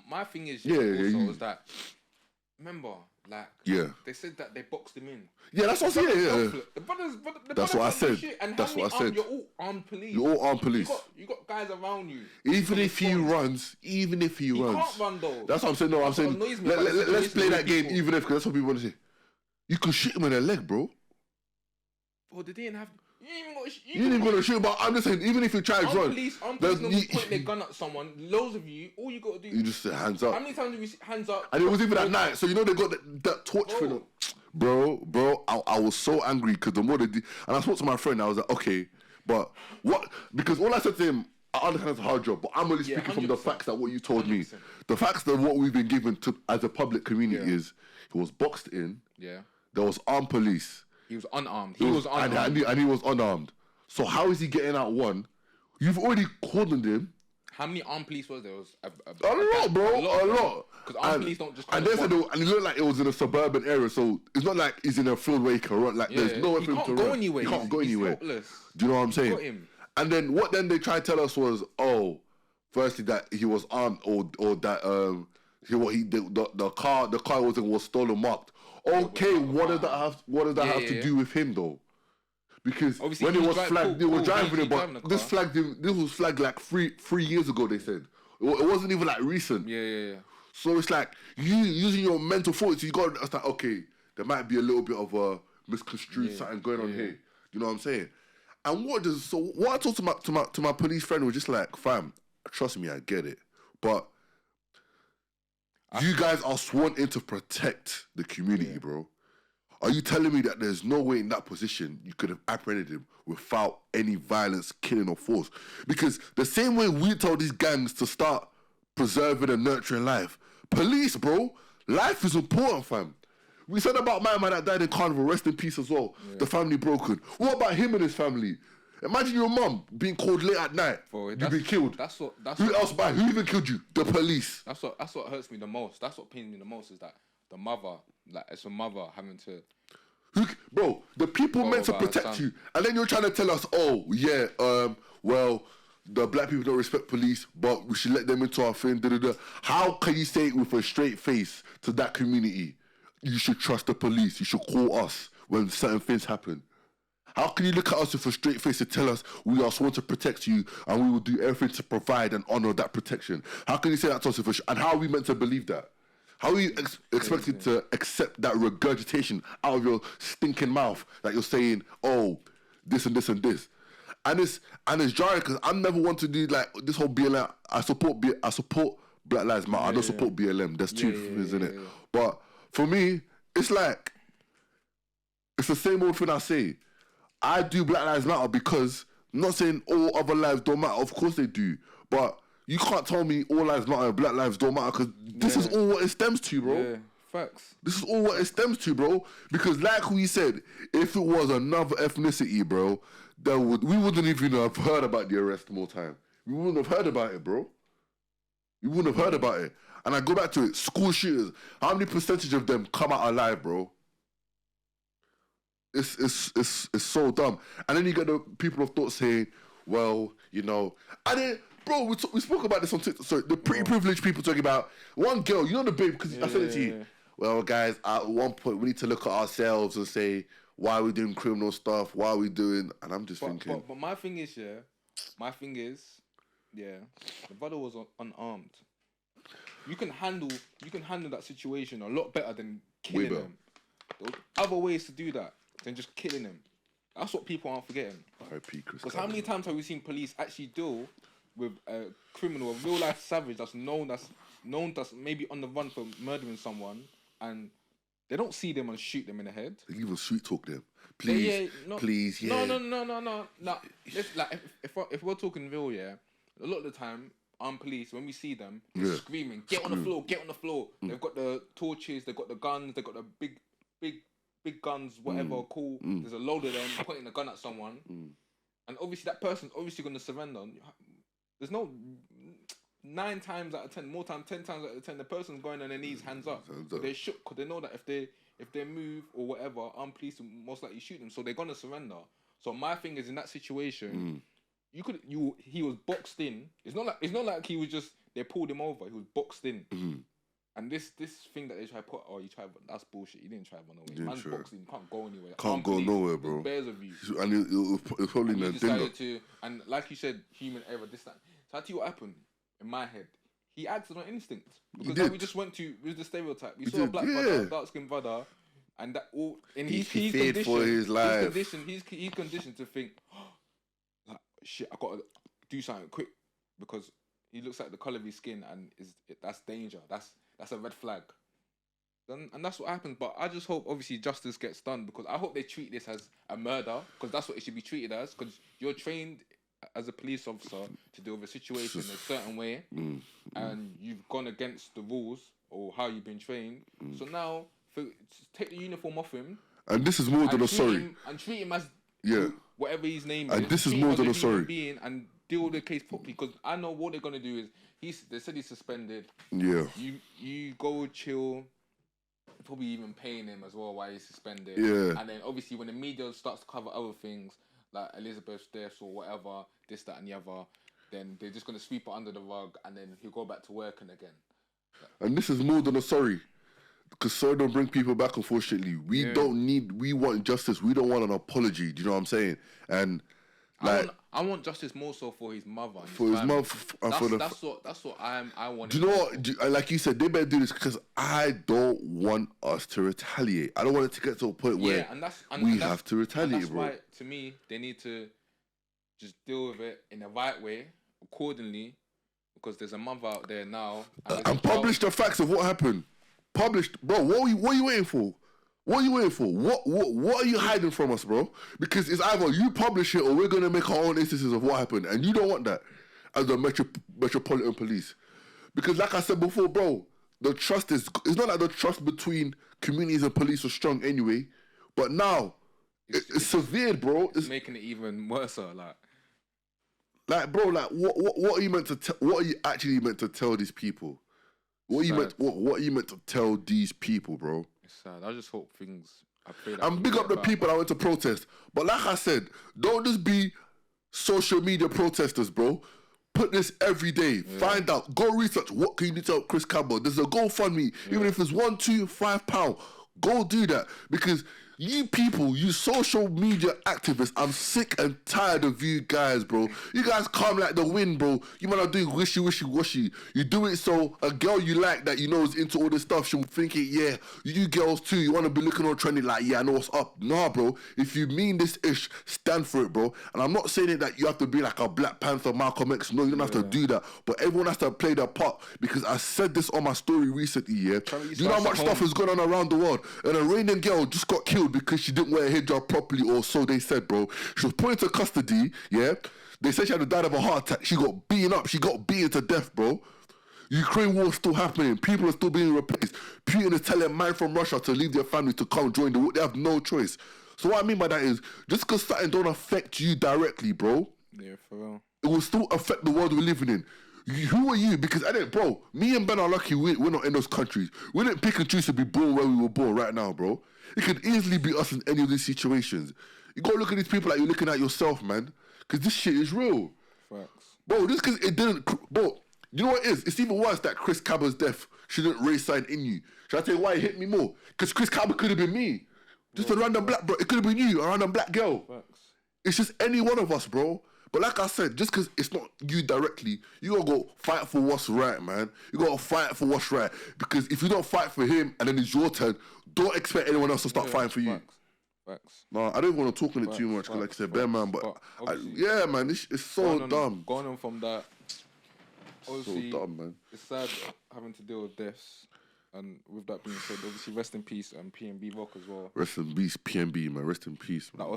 Speaker 1: my thing is, is that, remember. They said that they boxed him in.
Speaker 2: Yeah, that's what I said.
Speaker 1: That's what I said.
Speaker 2: That's what I said.
Speaker 1: You're all armed police.
Speaker 2: You're all armed police.
Speaker 1: You got guys around you.
Speaker 2: Even if he runs.
Speaker 1: He can't run though.
Speaker 2: That's what I'm saying. No, I'm saying let's play that game. Even if, because that's what people want to say. You could shoot him in the leg, bro.
Speaker 1: Bro, they didn't have.
Speaker 2: You ain't even gonna shoot. But I'm just saying, even if you try to run,
Speaker 1: police normally point their gun at someone. Loads of you, all you gotta do.
Speaker 2: You just say hands up.
Speaker 1: How many times have you see hands up?
Speaker 2: And it was even at night, so you know they got that torch for them. Bro, I was so angry because the more they did, and I spoke to my friend. I was like, okay, but what? Because all I said to him, I understand it's a hard job, but I'm only speaking from the facts that what you told 100%. Me. The facts that what we've been given to as a public community is he was boxed in.
Speaker 1: Yeah.
Speaker 2: There was armed police.
Speaker 1: He was unarmed. He was unarmed.
Speaker 2: And he was unarmed. So how is he getting out one? You've already cordoned him.
Speaker 1: How many armed police was there?
Speaker 2: A lot, bro. A lot.
Speaker 1: Because armed police don't just.
Speaker 2: And they said, and it looked like it was in a suburban area, so it's not like he's in a field where he can run. Like there's nowhere for him to run.
Speaker 1: Anywhere.
Speaker 2: He can't go anywhere.
Speaker 1: Helpless.
Speaker 2: Do you know what I'm saying? Got him. And then what? Then they tried to tell us was, firstly that he was armed, or that the car was stolen, marked. Okay, what does that have to do with him though? Because obviously when it was flagged, they were driving it, but this was flagged like three years ago. They said it wasn't even like recent.
Speaker 1: Yeah.
Speaker 2: So it's like you using your mental thoughts. You got it's like, okay, there might be a little bit of a misconstrued something going on here. You know what I'm saying? And what I talked to my police friend was just like, fam, trust me, I get it, but you guys are sworn in to protect the community, bro. Are you telling me that there's no way in that position you could have apprehended him without any violence, killing, or force? Because the same way we told these gangs to start preserving and nurturing life, police, bro, life is important, fam. We said about my man that died in Carnival, rest in peace as well. Yeah. The family broken. What about him and his family? Imagine your mum being called late at night. You've been killed. Who even killed you? The police.
Speaker 1: That's what hurts me the most. That's what pains me the most is that the mother, like it's a mother having to.
Speaker 2: Bro, the people meant to protect you, and then you're trying to tell us, well, the black people don't respect police, but we should let them into our thing. How can you say it with a straight face to that community? You should trust the police. You should call us when certain things happen. How can you look at us with a straight face and tell us we are sworn to protect you and we will do everything to provide and honour that protection? How can you say that to us? And how are we meant to believe that? How are you expected to accept that regurgitation out of your stinking mouth that you're saying, this and this and this? And it's jarring because I never want to do like this whole BLM. I support Black Lives Matter. I don't support BLM. There's two things in it. But for me, it's like, it's the same old thing I say. I do Black Lives Matter because, I'm not saying all other lives don't matter. Of course they do. But you can't tell me all lives matter and Black lives don't matter because this is all what it stems to, bro.
Speaker 1: Yeah, facts.
Speaker 2: This is all what it stems to, bro. Because like we said, if it was another ethnicity, bro, we wouldn't even have heard about the arrest more time. We wouldn't have heard about it, bro. We wouldn't have heard about it. And I go back to it, school shooters, how many percentage of them come out alive, bro? It's so dumb. And then you get the people of thought saying, well, you know, and then, bro, we spoke about this on TikTok. So the pretty privileged people talking about one girl, you know the babe, because I said it to you. Well, guys, at one point we need to look at ourselves and say, why are we doing criminal stuff? Why are we doing? And I'm just thinking.
Speaker 1: But my thing is, the brother was unarmed. You can handle that situation a lot better than killing him. There are other ways to do that than just killing him. That's what people aren't forgetting.
Speaker 2: R.I.P. Chris.
Speaker 1: Because how many times have we seen police actually deal with a criminal, a real life savage that's known that's maybe on the run for murdering someone, and they don't see them and shoot them in the head.
Speaker 2: They even sweet talk them. Please, please.
Speaker 1: No. It's like if we're talking real, a lot of the time, police, when we see them, they're screaming, get on the floor. They've got the torches, they've got the guns, they've got the big guns, whatever, cool. There's a load of them pointing a gun at someone. And obviously that person's obviously going to surrender. There's no 9 times out of 10, 10 times out of 10, the person's going on their knees, hands up. But they're shook because they know that if they move or whatever, police will most likely shoot them. So they're going to surrender. So my thing is, in that situation, he was boxed in. It's not like he was just, they pulled him over. He was boxed in. And this thing that they try to put, that's bullshit. You didn't try one away. Man's boxing, can't go anywhere.
Speaker 2: Can't go nowhere, bro.
Speaker 1: Bears of you.
Speaker 2: And it's probably in a dinner.
Speaker 1: And like you said, human error, this, that. So I tell you what happened in my head. He acted on instinct. Because we just went to, with the stereotype. We saw a black brother, dark-skinned brother, and that all, and
Speaker 2: He
Speaker 1: he's
Speaker 2: feared
Speaker 1: conditioned
Speaker 2: for his life.
Speaker 1: He's conditioned to think, like, shit, I gotta do something quick because he looks at the color of his skin and that's danger. That's a red flag. And that's what happens. But I just hope, obviously, justice gets done because I hope they treat this as a murder because that's what it should be treated as. Because you're trained as a police officer to deal with a situation a certain way, and you've gone against the rules or how you've been trained. So now, take the uniform off him.
Speaker 2: And this is more than a sorry.
Speaker 1: And treat him as whatever his name
Speaker 2: and
Speaker 1: is.
Speaker 2: This is more than a sorry.
Speaker 1: Being and deal with the case properly because I know what they're gonna do is they said he's suspended.
Speaker 2: Yeah.
Speaker 1: You go chill. Probably even paying him as well while he's suspended.
Speaker 2: Yeah.
Speaker 1: And then obviously when the media starts to cover other things like Elizabeth's death or whatever, this, that, and the other, then they're just gonna sweep it under the rug, and then he'll go back to working again.
Speaker 2: And this is more than a sorry. Because sorry don't bring people back, unfortunately. We want justice. We don't want an apology. Do you know what I'm saying? And like,
Speaker 1: I want justice more so for his mother. And
Speaker 2: for his mother.
Speaker 1: That's what I want.
Speaker 2: Do you know what? Like you said, they better do this because I don't want us to retaliate. I don't want it to get to a point where we have to retaliate,
Speaker 1: that's
Speaker 2: bro.
Speaker 1: Why, to me, they need to just deal with it in the right way, accordingly, because there's a mother out there now.
Speaker 2: And publish the facts of what happened. Published, bro. What are you waiting for? What are you waiting for? What are you hiding from us, bro? Because it's either you publish it or we're gonna make our own instances of what happened, and you don't want that as the Metropolitan Police. Because, like I said before, bro, the trust it's not like the trust between communities and police are strong anyway, but now it's severed, bro.
Speaker 1: It's making it even worse,
Speaker 2: like, bro, like what are you meant to what are you actually meant to tell these people? What are you meant to tell these people, bro?
Speaker 1: It's sad. I just hope things.
Speaker 2: And big up the people that went to protest. But like I said, don't just be social media protesters, bro. Put this every day. Yeah. Find out. Go research. What can you do to help Chris Kaba? There's a GoFundMe. Yeah. Even if it's £1, £2, £5, go do that. Because you people, you social media activists, I'm sick and tired of you guys, bro. You guys come like the wind, bro. You might not do wishy. You do it so a girl you like that you know is into all this stuff, she'll think it, yeah. You girls too, you want to be looking all trendy like, yeah, I know what's up. Nah, bro. If you mean this ish, stand for it, bro. And I'm not saying it that you have to be like a Black Panther, Malcolm X. No, you don't have to do that. But everyone has to play their part because I said this on my story recently, yeah. Do you know how much stuff is going on around the world? An Iranian girl just got killed because she didn't wear a hijab properly, or so they said, bro. She was put into custody, yeah. They said she had died of a heart attack. She got beaten up. She got beaten to death, bro. Ukraine war is still happening. People are still being replaced. Putin is telling men from Russia to leave their family to come join the war. They have no choice. So what I mean by that is, just because something don't affect you directly, bro.
Speaker 1: Yeah, for real.
Speaker 2: It will still affect the world we're living in. Who are you? Because I didn't, bro. Me and Ben are lucky we're not in those countries. We didn't pick and choose to be born where we were born right now, bro. It could easily be us in any of these situations. You gotta look at these people like you're looking at yourself, man. Because this shit is real.
Speaker 1: Facts.
Speaker 2: Bro, this because it didn't, bro, you know what it is? It's even worse that Chris Kaba's death shouldn't raise sign in you. Should I tell you why it hit me more? Because Chris Kaba could have been me. Just a random black, bro. It could have been you, a random black girl.
Speaker 1: Facts.
Speaker 2: It's just any one of us, bro. But like I said, just because it's not you directly, you gotta go fight for what's right, man. You gotta fight for what's right. Because if you don't fight for him and then it's your turn, don't expect anyone else to start fighting for you.
Speaker 1: Facts.
Speaker 2: No, I don't want to talk on it too much because, like I said, bear man. But yeah, man, it's so dumb.
Speaker 1: Going on from that, obviously,
Speaker 2: so dumb, man.
Speaker 1: It's sad having to deal with this. And with that being said, obviously, rest in peace and PnB Rock as well.
Speaker 2: Rest in peace, PnB, man. Rest in peace, man.
Speaker 1: That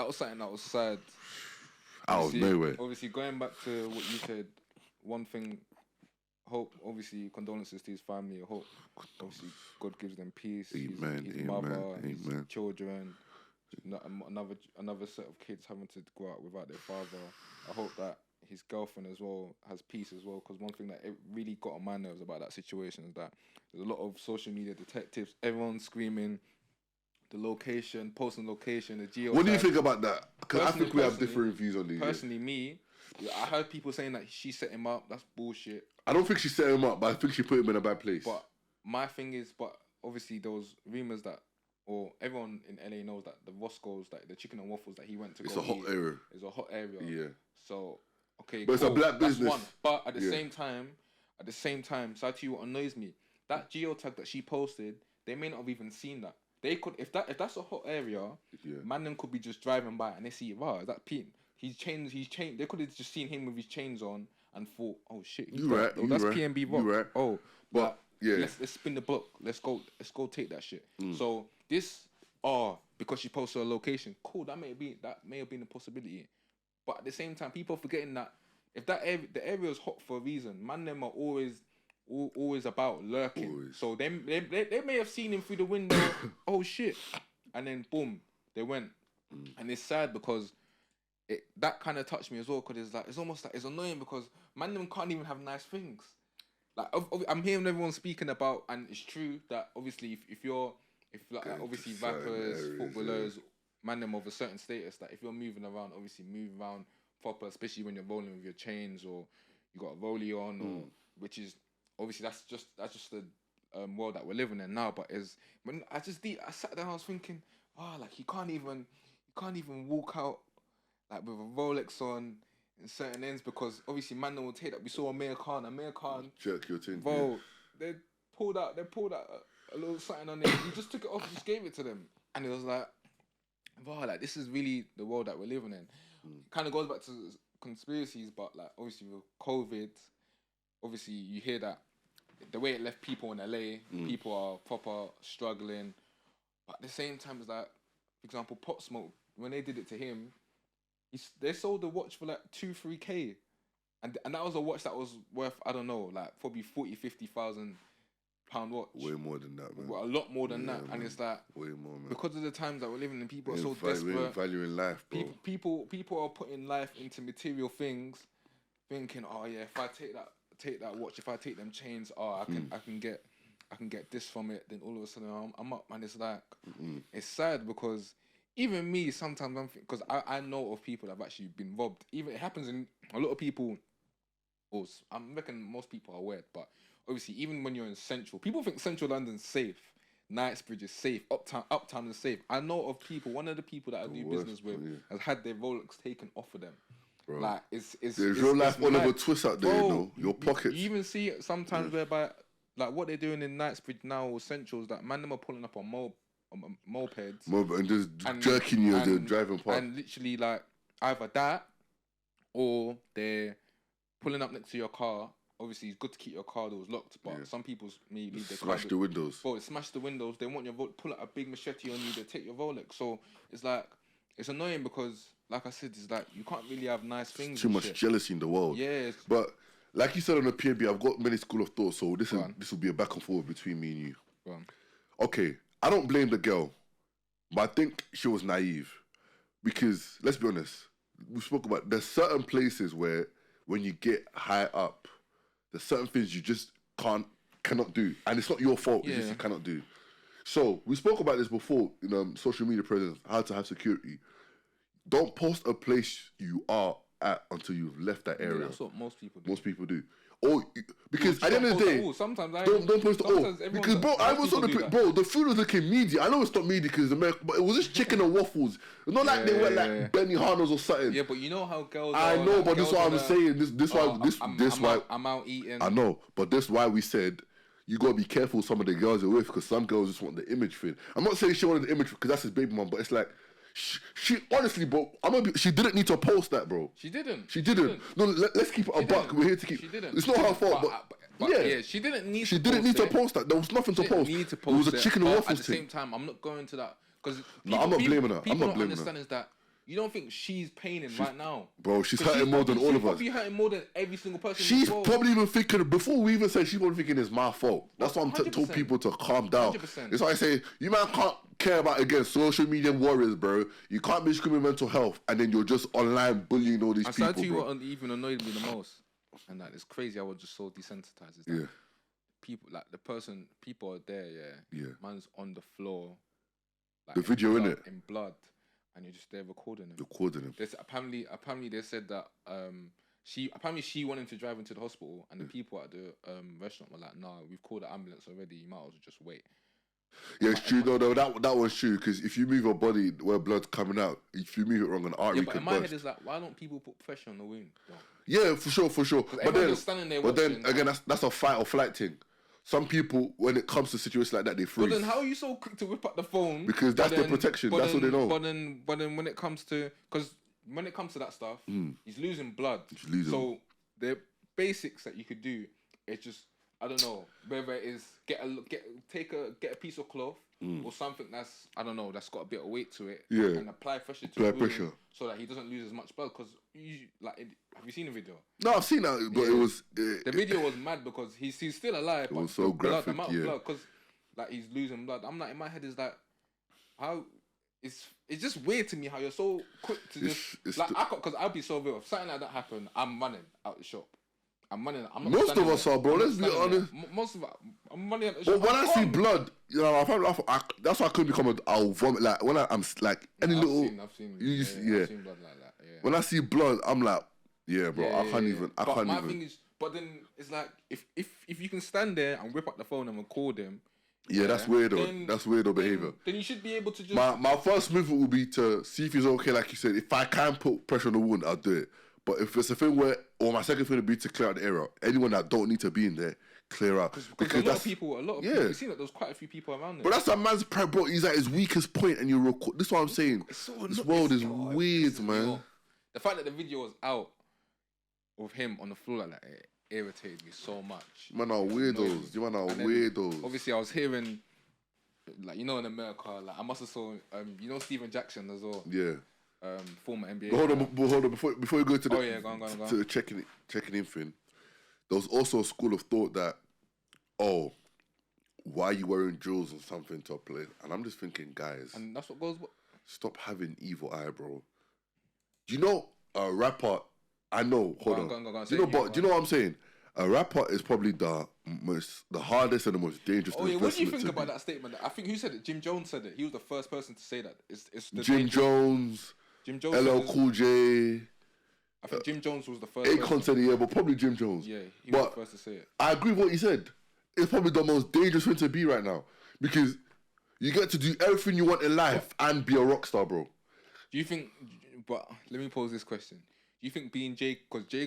Speaker 1: was something that was sad.
Speaker 2: Out of nowhere.
Speaker 1: Obviously, going back to what you said, one thing, hope, obviously, condolences to his family. I hope, obviously, God gives them peace.
Speaker 2: Amen,
Speaker 1: his
Speaker 2: amen,
Speaker 1: mother,
Speaker 2: amen.
Speaker 1: his children, another set of kids having to go out without their father. I hope that his girlfriend as well has peace as well, because one thing that it really got on my nerves about that situation is that there's a lot of social media detectives, everyone screaming the location, posting location, the geo.
Speaker 2: What do you think about that? Because I think we have different views on these.
Speaker 1: Personally, I heard people saying that she set him up. That's bullshit.
Speaker 2: I don't think she set him up, but I think she put him in a bad place.
Speaker 1: But my thing is, obviously there was rumours that, or everyone in LA knows that the Roscoe's, like the chicken and waffles that he went to, it's a hot area. It's a hot area.
Speaker 2: Yeah.
Speaker 1: So okay,
Speaker 2: but cool. It's a black business.
Speaker 1: That's one. But at the same time, so I tell you what annoys me. That geotag that she posted, they may not have even seen that. they could if that's a hot area, man them could be just driving by and they see, wow, is that Pete? He's changed. They could have just seen him with his chains on and thought, oh shit, that's PnB Rock.
Speaker 2: Right.
Speaker 1: Oh,
Speaker 2: but
Speaker 1: let's spin the block. Let's go take that shit. So this because she posted a location, cool. That may have been a possibility. But at the same time, people are forgetting that if the area is hot for a reason, man, them are always about lurking. Always. So they may have seen him through the window. Oh shit, and then boom, they went. And it's sad because that kind of touched me as well. Because it's almost like it's annoying because man, them can't even have nice things. Like I'm hearing everyone speaking about, and it's true that obviously if obviously rappers, footballers, man them of a certain status, that if you're moving around, obviously move around proper, especially when you're rolling with your chains or you got a rollie on, or which is obviously that's just the world that we're living in now. But when I sat there, I was thinking, like you can't even walk out like with a Rolex on in certain ends because obviously man will take that. We saw Amir Khan
Speaker 2: jerk your tin,
Speaker 1: bro. They pulled out a little something on there. He just took it off, just gave it to them, and it was like, wow, like this is really the world that we're living in. Kind of goes back to conspiracies, but like obviously with COVID, obviously you hear that the way it left people in LA, people are proper struggling. But at the same time, it's like, for example, Pop Smoke, when they did it to him, they sold the watch for like 2-3K, and that was a watch that was worth, I don't know, like probably 40,000-50,000 £50 watch.
Speaker 2: Way more than that, man.
Speaker 1: Well, a lot more than that, man. And it's like
Speaker 2: way more, man.
Speaker 1: Because of the times that we're living in, people are so desperate. We're
Speaker 2: valuing life, bro.
Speaker 1: People are putting life into material things, thinking, oh yeah, if I take that watch, if I take them chains, I can get this from it. Then all of a sudden I'm up, man. It's like it's sad because even me sometimes I'm because I know of people that have actually been robbed. Even it happens in a lot of people. I reckon most people are weird, but obviously even when you're in Central, people think Central London's safe. Knightsbridge is safe. Uptown is safe. I know of people. One of the people that I do business with has had their Rolex taken off of them. Bro. Like there's
Speaker 2: real life Oliver Twist out there, you know. Your pockets.
Speaker 1: You even see it sometimes whereby like what they're doing in Knightsbridge now or Central's that man them are pulling up on mopeds
Speaker 2: and just jerking you as they're driving past.
Speaker 1: And literally like either that or they're pulling up next to your car. Obviously, it's good to keep your car doors locked, but some people maybe leave their car
Speaker 2: smash the windows.
Speaker 1: Bro, smash the windows. They want your pull out a big machete on you. They take your Rolex. So it's like it's annoying because, like I said, it's like you can't really have nice things.
Speaker 2: Too much jealousy in the world.
Speaker 1: Yeah,
Speaker 2: but like you said on the PnB, I've got many school of thought. So this will be a back and forth between me and you.
Speaker 1: Go on.
Speaker 2: Okay, I don't blame the girl, but I think she was naive because let's be honest. We spoke about there's certain places where when you get high up, there's certain things you just cannot do, and it's not your fault. It's just you cannot do. So we spoke about this before in social media presence, how to have security. Don't post a place you are at until you've left that area.
Speaker 1: Yeah, that's what most people do.
Speaker 2: Most people do. Or because at the end of the day,
Speaker 1: sometimes
Speaker 2: don't post it. Because bro, I was on the food was looking meaty. I know it's not meaty because it's American, but it was just chicken and waffles. It's not like they were like Benny Hannos or something.
Speaker 1: Yeah, but you know how girls.
Speaker 2: I know, but this is what I'm saying. This why
Speaker 1: I'm out eating.
Speaker 2: I know, but this why we said you gotta be careful. Some of the girls you're with because some girls just want the image thing. I'm not saying she wanted the image because that's his baby mom, but it's like. She honestly, bro, she didn't need to post that, bro.
Speaker 1: She didn't.
Speaker 2: No, let's keep it a buck. We're here to keep. It's not her fault, but yeah,
Speaker 1: she didn't need.
Speaker 2: She didn't need to post that. There was nothing to post. It was a chicken and waffles thing.
Speaker 1: At the same time, I'm not going to that because
Speaker 2: I'm not blaming her.
Speaker 1: I'm not blaming her. Is that you don't think she's paining right now,
Speaker 2: bro? She's hurting more than all of us. She's
Speaker 1: probably hurting more than every single person.
Speaker 2: She's probably even thinking before we even said she's probably thinking it's my fault. That's why I'm told people to calm down. 100%. It's why I say you man can't care about against social media warriors, bro. You can't be screaming mental health and then you're just online bullying all these people. I tell you what
Speaker 1: even annoyed me the most, and like it's crazy. I was just so desensitized. Is that people like people are there. Yeah. Man's on the floor. Like,
Speaker 2: the video in
Speaker 1: blood. And you're just there recording him. Apparently they said that she wanted to drive into the hospital and the people at the restaurant were like, nah, we've called the ambulance already, you might as well just wait.
Speaker 2: Yeah, it's true. No, that was true because if you move your body where blood's coming out, if you move it wrong, an artery could burst. But in my head
Speaker 1: is like, why don't people put pressure on the wound?
Speaker 2: Yeah, for sure. But then
Speaker 1: standing there watching,
Speaker 2: again, that's a fight or flight thing. some people, when it comes to situations like that, they freeze.
Speaker 1: But then how are you so quick to whip up the phone?
Speaker 2: Because that's their protection. That's what they know.
Speaker 1: But then when it comes to that stuff, he's losing blood. So the basics that you could do is just, I don't know, whether it is get a piece of cloth or something that's, I don't know, that's got a bit of weight to it.
Speaker 2: Yeah.
Speaker 1: And apply pressure to it so that he doesn't lose as much blood. Because have you seen the video?
Speaker 2: No, I've seen that, but it was
Speaker 1: the video was mad because he's still alive.
Speaker 2: It was so graphic.
Speaker 1: The amount of blood, because like he's losing blood. I'm like, in my head is like, how it's just weird to me how you're so quick to because I'll be so real. If something like that happened, I'm running out the shop. I'm running. I'm not
Speaker 2: most of us are, bro. Let's be honest.
Speaker 1: Most of us, I'm running out the shop.
Speaker 2: But when I see blood, you know, that's why I couldn't become I'll vomit. Like when I'm like any little.
Speaker 1: I've seen blood like that. Yeah.
Speaker 2: When I see blood, I'm like, yeah, bro. I can't even.
Speaker 1: But my thing is, but then it's like if you can stand there and whip up the phone and record them.
Speaker 2: Yeah, that's weirdo. That's weirdo behavior.
Speaker 1: Then you should be able to just.
Speaker 2: My first movement would be to see if he's okay, like you said. If I can put pressure on the wound, I'll do it. But if it's a thing where, or my second thing would be to clear out the area. Anyone that don't need to be in there, clear out.
Speaker 1: Because a lot of people, you've seen that there's quite a few people around there.
Speaker 2: But that's a man's pride, bro. He's at his weakest point and you record. This is what I'm saying. This world is weird, man.
Speaker 1: The fact that the video was out of him on the floor like that, it irritated me so much.
Speaker 2: Man are weirdos. You man are weirdos.
Speaker 1: Obviously, I was hearing, like, you know, in America, like, I must have saw, you know, Steven Jackson as well.
Speaker 2: Yeah.
Speaker 1: Former NBA.
Speaker 2: But hold on. Before you go to the
Speaker 1: go on.
Speaker 2: to the checking in thing, there was also a school of thought that, why are you wearing jewels or something to play? And I'm just thinking, guys,
Speaker 1: and that's what goes.
Speaker 2: Stop having evil eye, bro. Do you know a rapper? I know. Hold on.
Speaker 1: Go on.
Speaker 2: Do you know what I'm saying? A rapper is probably the hardest and the most dangerous.
Speaker 1: Oh yeah, what do you think about that statement? I think who said it? Jim Jones said it. He was the first person to say that. It's
Speaker 2: Jim Jones, LL Cool J.
Speaker 1: I think Jim Jones was the first.
Speaker 2: Akon said it, yeah, but probably Jim Jones.
Speaker 1: Yeah, he was the first to say it.
Speaker 2: I agree with what he said. It's probably the most dangerous thing to be right now because you get to do everything you want in life and be a rock star, bro.
Speaker 1: Do you think? But let me pose this question. Do you think being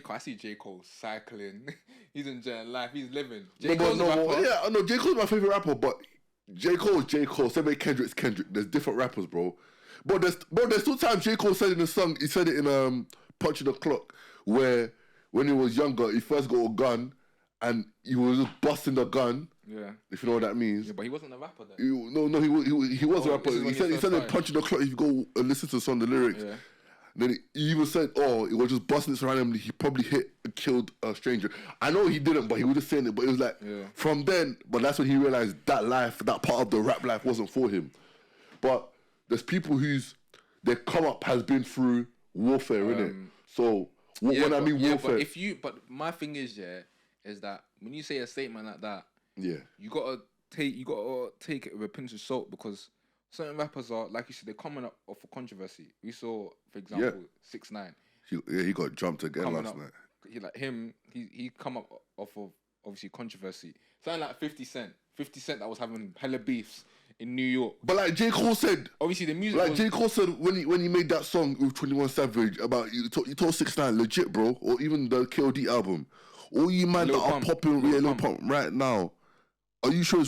Speaker 1: I see J. Cole cycling. He's enjoying life. He's living. J. Cole's a rapper.
Speaker 2: Yeah, I know J. Cole's my favorite rapper, but J. Cole is J. Cole. Same way Kendrick's Kendrick. There's different rappers, bro. But there's still times J. Cole said in the song, he said it in Punching the Clock, where when he was younger, he first got a gun and he was just busting the gun.
Speaker 1: Yeah.
Speaker 2: If you know what that means.
Speaker 1: Yeah, but he wasn't a rapper then.
Speaker 2: He was a rapper. He said in Punching the Clock, if you go and listen to some of the lyrics.
Speaker 1: Yeah.
Speaker 2: Then he even said, it was just busting this randomly. He probably hit and killed a stranger. I know he didn't, but he was just saying it. But it was like, from then, but that's when he realized that that part of the rap life wasn't for him. But there's people their come up has been through warfare, innit? So, when I mean warfare...
Speaker 1: But my thing is that when you say a statement like that, you gotta take it with a pinch of salt because certain rappers are, like you said, they're coming up off a controversy. We saw, for example, 6ix9ine.
Speaker 2: He got jumped again last night.
Speaker 1: He come up off of, obviously, controversy. Something like 50 Cent. 50 Cent that was having hella beefs in New York.
Speaker 2: But like J. Cole said...
Speaker 1: Obviously, the music
Speaker 2: J. Cole said when he made that song with 21 Savage about... You told 6ix9ine, legit, bro. Or even the KOD album. All you man that are popping Lil Pump right now... Are you sure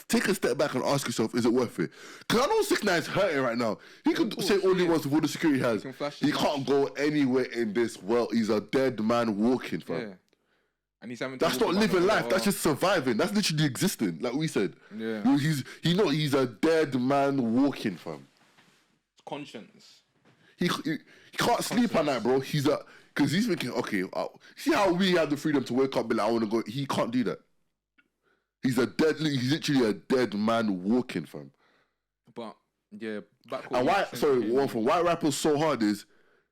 Speaker 2: take a step back and ask yourself, is it worth it? Because I know 6ix9ine's hurting right now. He could say all he wants with all the security he has. He can't go anywhere in this world. He's a dead man walking, fam. Yeah.
Speaker 1: And he's having
Speaker 2: that's not living life. That's just surviving. That's literally existing, like we said.
Speaker 1: Yeah.
Speaker 2: He's a dead man walking, fam.
Speaker 1: Conscience.
Speaker 2: He can't sleep at night, bro. Because he's thinking, okay, see how we have the freedom to wake up and be like, I want to go. He can't do that. He's literally a dead man walking, fam.
Speaker 1: But yeah,
Speaker 2: why rappers so hard is,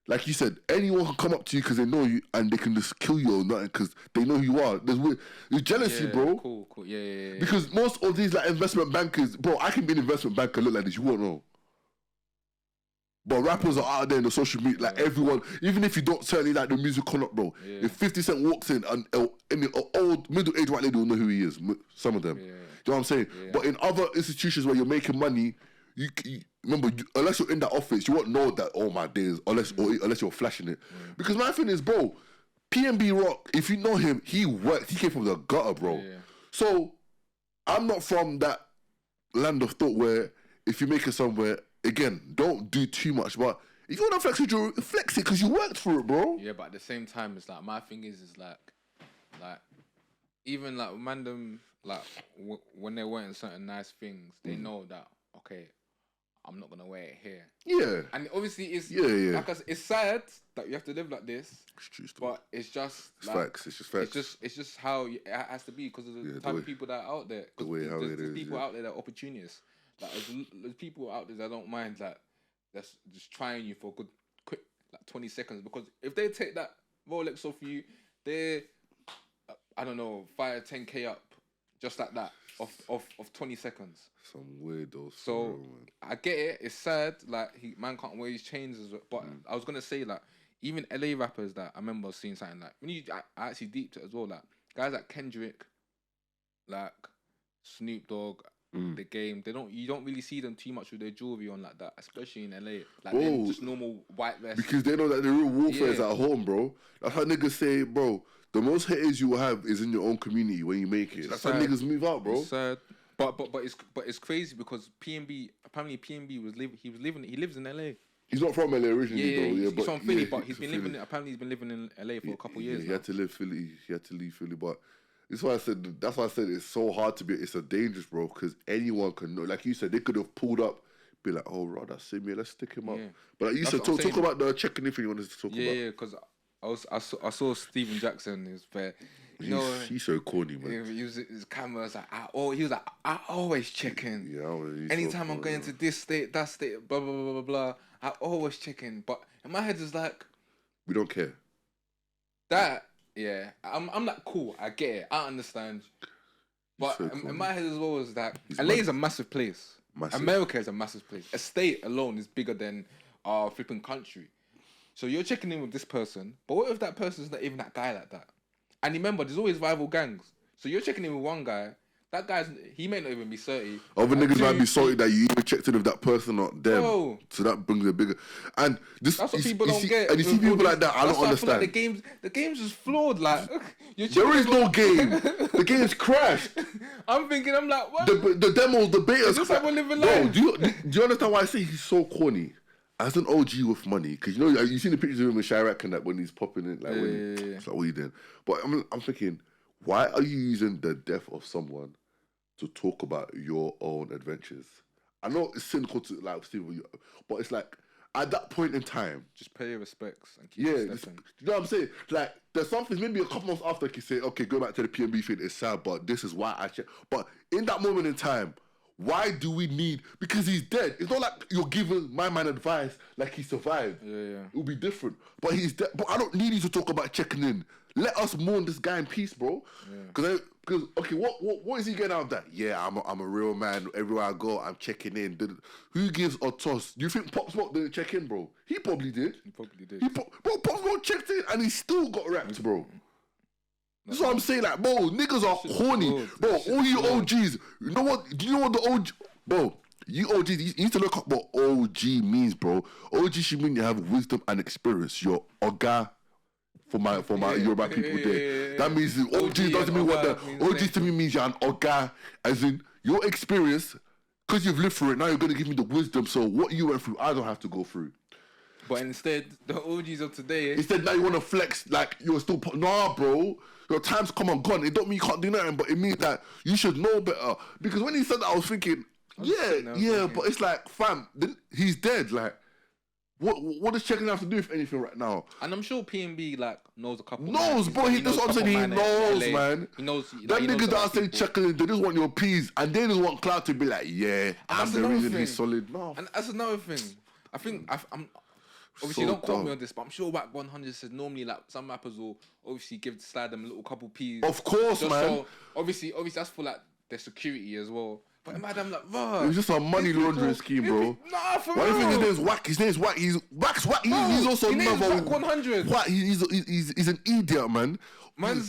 Speaker 2: like you said, anyone can come up to you because they know you and they can just kill you or nothing because they know who you are. There's jealousy, bro.
Speaker 1: Cool. Yeah.
Speaker 2: Because most of these like investment bankers, bro, I can be an investment banker, look like this, you won't know. But rappers are out there in the social media, like everyone, even if you don't certainly like the music or not, bro. Yeah. If 50 Cent walks in and an old middle-aged white lady will know who he is, some of them. Yeah. Do you know what I'm saying? Yeah. But in other institutions where you're making money, you remember, unless you're in that office, you won't know that, oh my days, unless you're flashing it. Yeah. Because my thing is, bro, PnB Rock, if you know him, he came from the gutter, bro. Yeah. So I'm not from that land of thought where if you make it somewhere, again, don't do too much. But if you want to flex your jewelry, flex it because you worked for it, bro.
Speaker 1: Yeah, but at the same time, it's like my thing is like even like random like when they're wearing certain nice things, they know that okay, I'm not gonna wear it here.
Speaker 2: Yeah.
Speaker 1: And obviously it's like it's sad that you have to live like this.
Speaker 2: It's true story.
Speaker 1: But it's just
Speaker 2: it's facts. It's just facts.
Speaker 1: It's just how it has to be because of the type of people that are out there. There's people out there that are opportunists. Like there's people out there that don't mind like that's just trying you for a good quick like 20 seconds because if they take that Rolex off you, they're I don't know 5-10K up just like that of 20 seconds.
Speaker 2: Some weirdos.
Speaker 1: So I get it. It's sad. Like man can't wear his chains as well. But I was gonna say like even LA rappers that I remember seeing something like when I actually deeped it as well. Like guys like Kendrick, like Snoop Dogg, The Game. You don't really see them too much with their jewelry on like that, especially in LA. Like just normal white vests.
Speaker 2: Because they know that the real warfare is at home, bro. That's how niggas say, bro. The most haters you will have is in your own community when you make it. That's how niggas move out, bro.
Speaker 1: It's sad. But it's crazy because PnB apparently he lives in LA.
Speaker 2: He's not from LA originally, though. Yeah,
Speaker 1: he's from Philly, but he's been living. Apparently, he's been living in LA for a couple of years.
Speaker 2: He had to leave Philly, but that's why I said it's so hard to be. It's a dangerous, bro, because anyone can know. Like you said, they could have pulled up, be like, "Oh, right, that's Simi, let's stick him up." But like you said, talk about the checking if you wanted to talk about.
Speaker 1: Yeah, because I saw Steven Jackson. He was fair.
Speaker 2: He's so corny, man.
Speaker 1: He was his cameras like I always check in.
Speaker 2: Yeah,
Speaker 1: anytime I'm going to this state, that state, blah blah blah blah blah. I always check in, but in my head it's like
Speaker 2: we don't care.
Speaker 1: That I'm like cool. I get it. I understand. But so in my head as well is that LA is a massive place. America is a massive place. A state alone is bigger than our flipping country. So you're checking in with this person, but what if that person's not even that guy like that? And remember, there's always rival gangs. So you're checking in with one guy. That he may not even be 30.
Speaker 2: Other niggas might be salty that you even checked in with that person or them. Bro. So that brings a bigger. And this,
Speaker 1: that's what people don't get.
Speaker 2: And you see people like that, I don't understand.
Speaker 1: Like the game's just flawed. Like
Speaker 2: there is no game. The game's crashed.
Speaker 1: I'm like, what?
Speaker 2: The demos, the betas.
Speaker 1: Just like we're living life.
Speaker 2: Bro, do you understand why I say he's so corny? As an OG with money, because you seen the pictures of him with Chirac and that when he's popping in, like it's like what you doing? But I'm thinking, why are you using the death of someone to talk about your own adventures? I know it's cynical to like Steve, but it's like at that point in time,
Speaker 1: just pay your respects and keep stepping.
Speaker 2: You know what I'm saying? Like there's something maybe a couple months after you say, okay, go back to the PnB thing. It's sad, but this is why I check. But in that moment in time. Why do we need? Because he's dead. It's not like you're giving my man advice like he survived.
Speaker 1: Yeah.
Speaker 2: It will be different. But he's dead. But I don't need you to talk about checking in. Let us mourn this guy in peace, bro. Because okay, what is he getting out of that? Yeah, I'm a real man. Everywhere I go, I'm checking in. Who gives a toss? Do you think Pop Smoke didn't check in, bro? He probably did. Bro, Pop Smoke checked in and he still got wrapped, bro. That's what I'm saying, like, bro, niggas are corny. Bro, all you OGs, you know what? Do you know what the OG... Bro, you OGs, you need to look up what OG means, bro. OG should mean you have wisdom and experience. You're Oga for my Yoruba people there. That means OG doesn't mean what the... OG to me means you're an Oga, as in your experience, because you've lived through it, now you're going to give me the wisdom, so what you went through, I don't have to go through.
Speaker 1: But instead, the OGs of today...
Speaker 2: Instead, now you want to flex like you're still... Nah, bro. Your time's come and gone. It don't mean you can't do nothing, but it means that you should know better. Because when he said that, I was thinking, but it's like, fam, he's dead. Like, what does checking have to do with anything right now?
Speaker 1: And I'm sure PnB like knows a couple.
Speaker 2: Knows, bro. That's what I'm saying. He knows, man.
Speaker 1: He knows.
Speaker 2: That niggas that are saying checking in, they just want your peas, and they just want Cloud to be like, I'm the reason he's solid. No.
Speaker 1: And that's another thing. I think I'm. Obviously, don't quote me on this, but I'm sure Wack 100 says normally like some rappers will obviously slide them a little couple P's.
Speaker 2: Of course, man. So,
Speaker 1: obviously that's for like their security as well. But I'm like, bro.
Speaker 2: It was just a money laundering scheme, bro.
Speaker 1: Nah, for real.
Speaker 2: Why do you think his name's Wack? His name's Wack. He's also another.
Speaker 1: Wack 100.
Speaker 2: Wack. He's an idiot, man.
Speaker 1: Man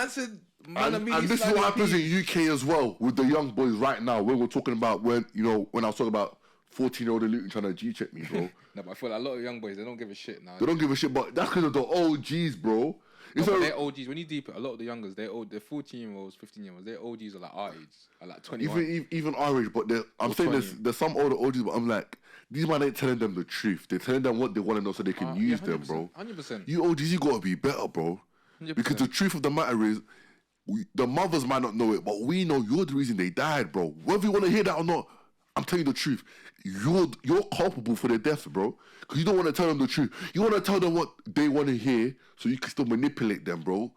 Speaker 1: said.
Speaker 2: And this is what happens in UK as well with the young boys right now. When we're talking about when I was talking about 14-year-old Luton trying to G-check me, bro.
Speaker 1: No, but I feel like a lot of young boys, they don't give a shit now.
Speaker 2: They don't give a shit, but that's because of the OGs, bro.
Speaker 1: No, but they're OGs. When you deep it, a lot of the youngers, they're 14-year-olds, 15-year-olds. Their OGs are like our age, are like 21.
Speaker 2: Even our age, but I'm saying there's some older OGs, but I'm like, these man ain't telling them the truth. They're telling them what they want to know so they can use them, bro.
Speaker 1: 100%.
Speaker 2: You OGs, you gotta be better, bro. 100%. Because the truth of the matter is, the mothers might not know it, but we know you're the reason they died, bro. Whether you want to hear that or not, I'm telling you the truth. You're culpable for their death, bro. Because you don't want to tell them the truth. You want to tell them what they want to hear so you can still manipulate them, bro.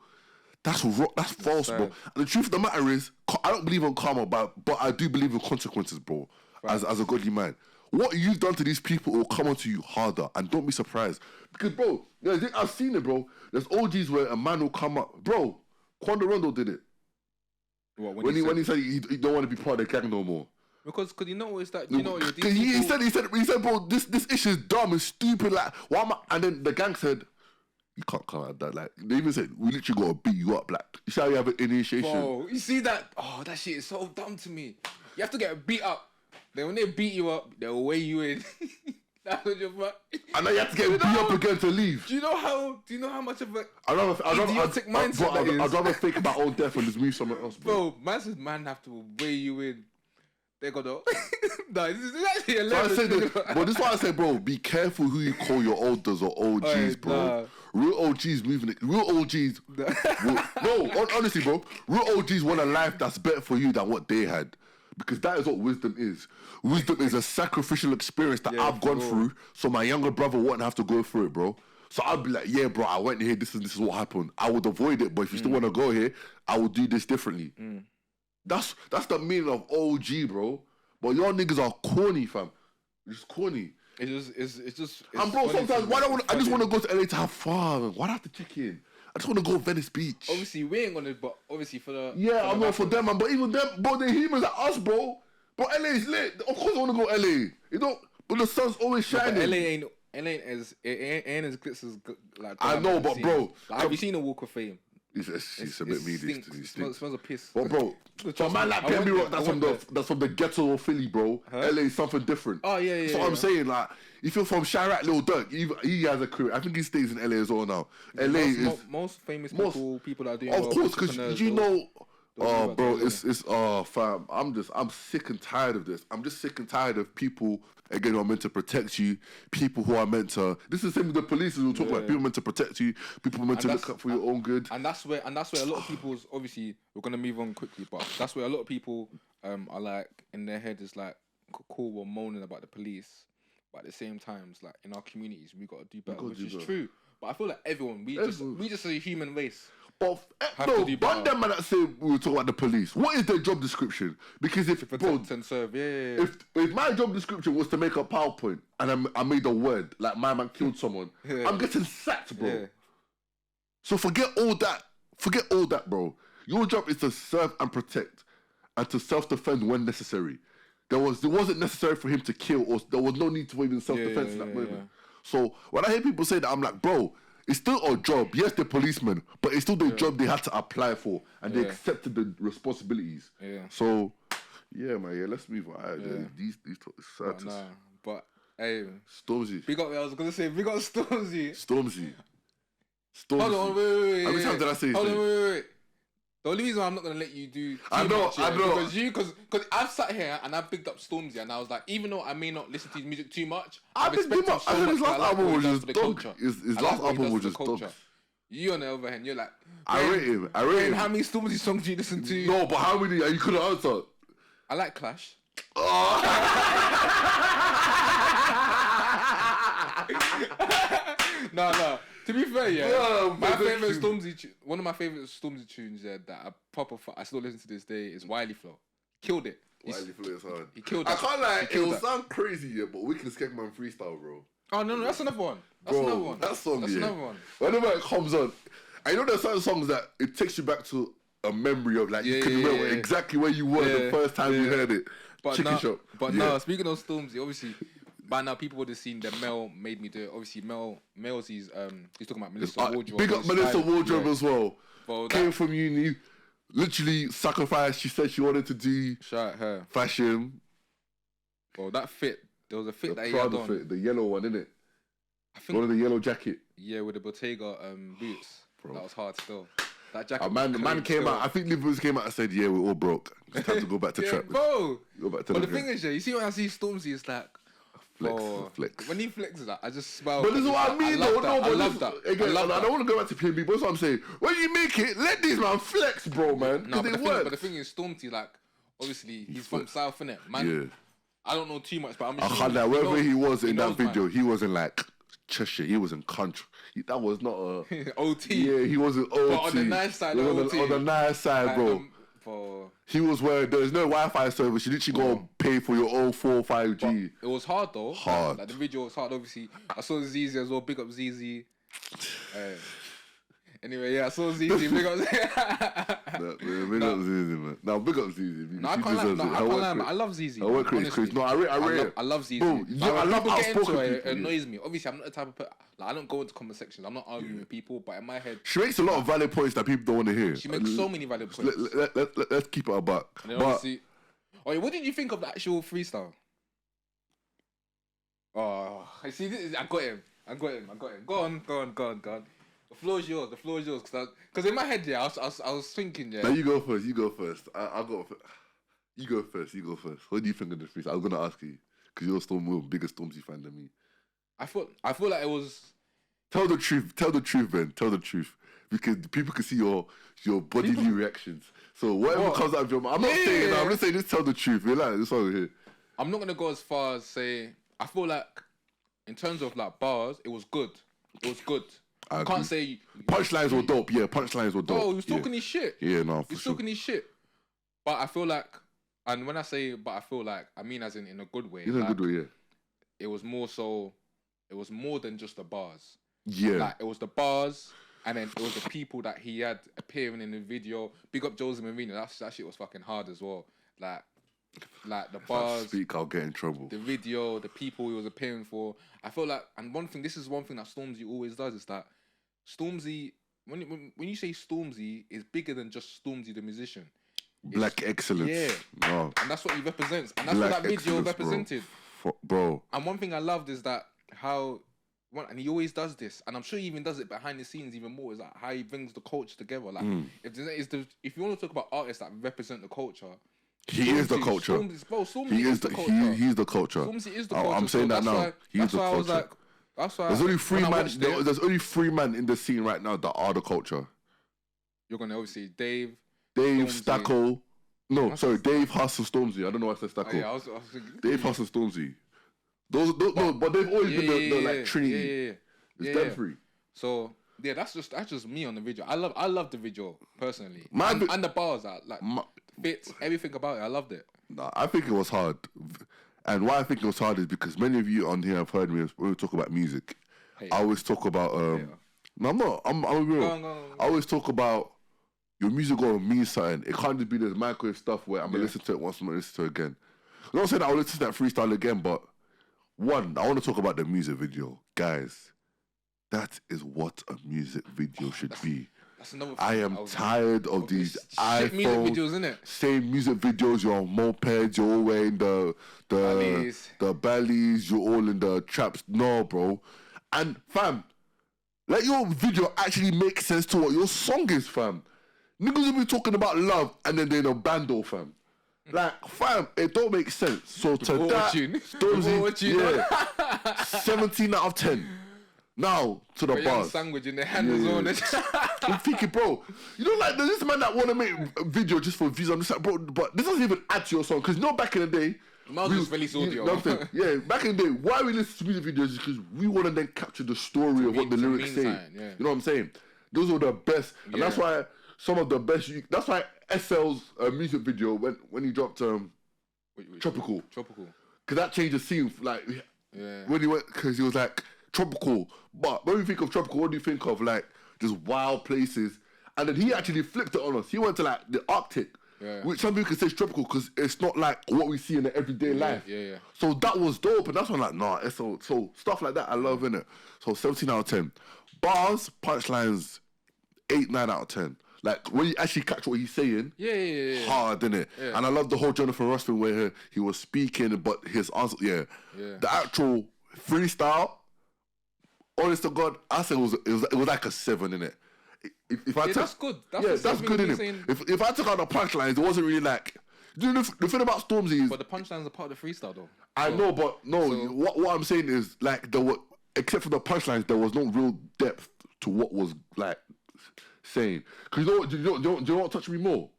Speaker 2: That's false, bro. And the truth of the matter is, I don't believe in karma, but I do believe in consequences, bro. Right. As a godly man. What you've done to these people will come onto you harder, and don't be surprised. Because, bro, I've seen it, bro. There's OGs where a man will come up. Bro, Quando Rondo did it.
Speaker 1: What,
Speaker 2: when he said he don't want to be part of the gang no more.
Speaker 1: Because you know it's that, you know,
Speaker 2: he said, bro, this issue is dumb and stupid. Like, why am I? And then the gang said, you can't come out that. Like, they even said, we literally got to beat you up. Like, you see how you have an initiation?
Speaker 1: Bro, you see that? Oh, that shit is so dumb to me. You have to get beat up. Then when they beat you up, they'll weigh you in. That's what you're about.
Speaker 2: And then you have to get beat up again to leave.
Speaker 1: Do you know how much of a
Speaker 2: idiotic
Speaker 1: mindset that is?
Speaker 2: I'd rather think about own death and just move somewhere else, bro.
Speaker 1: Bro, man says man have to weigh you in. They got no, this is actually
Speaker 2: hilarious. But this is why I say, bro, be careful who you call your elders or OGs, bro. Real OGs moving it. Real OGs. Honestly, bro. Real OGs want a life that's better for you than what they had. Because that is what wisdom is. Wisdom is a sacrificial experience that I've gone through, so my younger brother won't have to go through it, bro. So I'd be like, yeah, bro, I went here, this is what happened. I would avoid it, but if you still want to go here, I will do this differently. That's the meaning of OG, bro. But y'all niggas are corny, fam. It's corny.
Speaker 1: It's just.
Speaker 2: And bro, sometimes I just want to go to LA to have fun. Why do I have to check in? I just want to go to Venice Beach.
Speaker 1: Obviously, we ain't gonna, but obviously for the.
Speaker 2: Yeah, I'm not for them, man. But even them, bro, they're humans like us, bro. But LA is lit. Of course, I want to go LA. You know, but the sun's always shining.
Speaker 1: No, LA ain't as glitz as like.
Speaker 2: I know, but bro,
Speaker 1: like, have you seen the Walk of Fame?
Speaker 2: It's a bit meaty.
Speaker 1: It smells of piss.
Speaker 2: Well, bro, for a man like PnB Rock, that's from the ghetto of Philly, bro. LA is something different.
Speaker 1: Oh yeah.
Speaker 2: That's what I'm saying. Like, if you're from Chirac, Lil Durk, he has a career. I think he stays in LA as well now. LA is
Speaker 1: most famous people that are doing.
Speaker 2: Of course, because you know. Oh, bro, fam. I'm sick and tired of this. I'm just sick and tired of people, again, who are meant to protect you, people who are meant to. This is the same with the police. We'll talk about people meant to protect you, people meant to look up for your own good.
Speaker 1: And that's where a lot of people's, obviously, we're gonna move on quickly, but that's where a lot of people are like in their head is like, cool, we're moaning about the police, but at the same time, it's like in our communities, we gotta do better, which is true. But I feel like everyone, we just a human race.
Speaker 2: But one them man that say we were talking about the police. What is their job description? Because if
Speaker 1: protect and serve, If
Speaker 2: my job description was to make a PowerPoint and I made a word like my man killed someone, I'm getting sacked, bro. Yeah. So forget all that, bro. Your job is to serve and protect, and to self-defend when necessary. It wasn't necessary for him to kill, or there was no need to even self-defense in that moment. Yeah. So when I hear people say that, I'm like, bro. It's still a job. Yes, they're policemen, but it's still the job they had to apply for, and they accepted the responsibilities. Yeah. So, yeah, man. Yeah, let's move on. These certain.
Speaker 1: But hey,
Speaker 2: Stormzy.
Speaker 1: Big up. I was gonna say big up Stormzy.
Speaker 2: Stormzy.
Speaker 1: Hold on, wait.
Speaker 2: How many times did I say?
Speaker 1: Hold on, wait. The only reason why I'm not gonna let you do I know because I've sat here and I've picked up Stormzy and I was like, even though I may not listen to his music too much, I respect him so much. His last album was just dog. His last album was just dog. You on the other hand, you're like,
Speaker 2: I rate him.
Speaker 1: How many Stormzy songs do you listen to?
Speaker 2: No, but how many? You couldn't answer.
Speaker 1: I like Clash. No. To be fair, my favorite Stormzy, one of my favorite Stormzy tunes that I still listen to this day is Wiley Flow. Killed it.
Speaker 2: Wiley Flow is hard.
Speaker 1: He killed it.
Speaker 2: I can't lie, it will sound crazy, but we can skate man freestyle, bro.
Speaker 1: Oh no, that's another one.
Speaker 2: That's another one. Whenever it comes on, I know there's certain songs that it takes you back to a memory of you can remember exactly where you were the first time you heard it.
Speaker 1: But now, speaking of Stormzy, obviously. By now, people would have seen that Mel made me do it. Obviously, Mel's he's talking about Melissa Wardrobe.
Speaker 2: Big up Melissa Wardrobe as well. Came from uni, literally sacrificed. She said she wanted to do
Speaker 1: her
Speaker 2: fashion.
Speaker 1: Well, that fit. There was a fit that he had on.
Speaker 2: Fit, the yellow one, innit? I think one of the yellow jacket.
Speaker 1: Yeah, with the Bottega boots.
Speaker 2: bro.
Speaker 1: That was hard still. That jacket.
Speaker 2: A man came out. I think Liverpool came out and said, "Yeah, we're all broke. It's time to go back to trap."
Speaker 1: Bro.
Speaker 2: Go back to
Speaker 1: but the thing is, you see when I see Stormzy, it's like
Speaker 2: flex.
Speaker 1: When he flexes that, I just smile.
Speaker 2: But this is what I mean, though. No,
Speaker 1: I love that.
Speaker 2: Again, I don't want to go back to PnB, but that's what I'm saying. When you make it, let these man flex, bro, man.
Speaker 1: No, but the thing is, Stormzy, like, obviously, he's from South, innit? Man,
Speaker 2: yeah.
Speaker 1: I don't know too much, but I'm
Speaker 2: sure. I can't lie, wherever he was in that video, he wasn't like Cheshire. He was in country. That was not a
Speaker 1: OT.
Speaker 2: Yeah, he wasn't OT.
Speaker 1: But on the nice side, on
Speaker 2: the nice side, bro. He was where there's no Wi-Fi service. You literally go and pay for your own 4 or 5G.
Speaker 1: It was hard though.
Speaker 2: Hard.
Speaker 1: Like the video was hard. Obviously, I saw ZZ as well. Big up ZZ. Anyway, yeah, I saw ZZ. Big up.
Speaker 2: Big up ZZ, man. Now big up ZZ.
Speaker 1: No, I can't lie, man. I love ZZ.
Speaker 2: I work crazy. No, I
Speaker 1: love ZZ.
Speaker 2: Bro,
Speaker 1: I love people get into it.
Speaker 2: It
Speaker 1: annoys me. Obviously, I'm not the type of like, I don't go into comment sections. I'm not arguing with people, but in my head,
Speaker 2: she makes a lot of valid points that people don't want to hear.
Speaker 1: She makes so many valid points.
Speaker 2: Let's keep it a buck.
Speaker 1: What did you think of the actual freestyle? Oh, I see. I got him. Go on. The floor is yours. Because in my head, yeah, I was thinking, yeah.
Speaker 2: Now you go first. I'll go first. You go first. What do you think of the freestyle? I was gonna ask you because you're more bigger Stormzy fan than me.
Speaker 1: I feel like it was.
Speaker 2: Tell the truth, Ben. Tell the truth, because people can see your bodily reactions. So whatever comes out of your mouth, I'm not saying. I'm just saying. Just tell the truth. You're like this over here.
Speaker 1: I'm not gonna go as far as say. I feel like in terms of like bars, it was good. I can't say
Speaker 2: punchlines were dope. Yeah, punchlines were dope.
Speaker 1: Oh, he was talking his shit.
Speaker 2: Yeah, no,
Speaker 1: he was talking his shit. But I feel like, and when I say, I mean as in a good way.
Speaker 2: In a good way, yeah.
Speaker 1: It was more than just the bars.
Speaker 2: Yeah.
Speaker 1: Like, it was the bars, and then it was the people that he had appearing in the video. Big up Jose Mourinho. That shit was fucking hard as well. Like the bars.
Speaker 2: If I speak, I'll get in trouble.
Speaker 1: The video, the people he was appearing for. I feel like, and this is one thing that Stormzy always does, is that Stormzy, when you say Stormzy, is bigger than just Stormzy the musician.
Speaker 2: Black excellence.
Speaker 1: Yeah.
Speaker 2: No.
Speaker 1: And that's what he represents. And that's what that video represented.
Speaker 2: Bro.
Speaker 1: And one thing I loved is that and he always does this, and I'm sure he even does it behind the scenes even more, is like how he brings the culture together. Like, if you want to talk about artists that represent the culture,
Speaker 2: he is the culture.
Speaker 1: Stormzy is the culture.
Speaker 2: He's the culture.
Speaker 1: Stormzy is the culture.
Speaker 2: I'm saying that now. He's the culture.
Speaker 1: That's why
Speaker 2: there's only 3 men. There's only 3 men in the scene right now that are the culture.
Speaker 1: You're gonna obviously Dave,
Speaker 2: Stacko. No, sorry, Dave, Huss, and Stormzy. I don't know why I said Stacko.
Speaker 1: Yeah, I was thinking,
Speaker 2: Dave, Huss, and Stormzy. Those, no, but they've always been the like Trinity. It's them 3.
Speaker 1: So yeah, that's just me on the video. I love the video personally, and the bars fits everything about it. I loved it.
Speaker 2: Nah, I think it was hard. And why I think it was hard is because many of you on here have heard me when we talk about music. Hey, I always talk about no, I'm not. I'm real. Go. I always talk about your music gotta mean something. It can't just be this microwave stuff where I'm gonna listen to it once, I'm gonna listen to it again. I'm not saying that I'll listen to that freestyle again, but one, I want to talk about the music video, guys. That is what a music video should be. That's another thing. I am tired of these iPhone
Speaker 1: music videos, innit?
Speaker 2: Same music videos. You're on mopeds. You're all wearing the bellies. You're all in the traps. No, bro. And fam, let your video actually make sense to what your song is, fam. Niggas will be talking about love and then they're in a bando, fam. Like, fam, it don't make sense. So to that, Stormzy, 17 out of 10. Now to the bars.
Speaker 1: Sandwich in their hand as well.
Speaker 2: I'm thinking, bro, you know, like there's this man that want to make a video just for views. I'm just like, bro, but this doesn't even add to your song, because you know back in the day,
Speaker 1: just released audio.
Speaker 2: Yeah, back in the day, why we listen to music videos is because we want to then capture the story of what the lyrics say. You know what I'm saying? Those are the best, and that's why some of the best. That's why SL's music video when he dropped Tropical, because that changed the scene. Like when he went, because he was like tropical. But when we think of tropical, what do you think of? Like just wild places. And then he actually flipped it on us. He went to like the Arctic, which some people can say is tropical because it's not like what we see in the everyday life. So that was dope, and that's when I'm like, nah, it's so stuff like that I love, innit? So 17 out of 10. Bars, punchlines, 8, 9 out of 10. Like when you actually catch what he's saying, hard, innit? And I love the whole Jonathan Ross thing where he was speaking, but his answer, the actual freestyle. Honest to God, I said it was like a 7, innit? if I took,
Speaker 1: that's good. That's
Speaker 2: good in him. If I took out the punchlines, it wasn't really like. Do you know the thing about Stormzy is?
Speaker 1: But the punchlines are part of the freestyle, though.
Speaker 2: I know, but no. So, what I'm saying is like except for the punchlines, there was no real depth to what was like saying. Because you know what? Do you know what touched me more?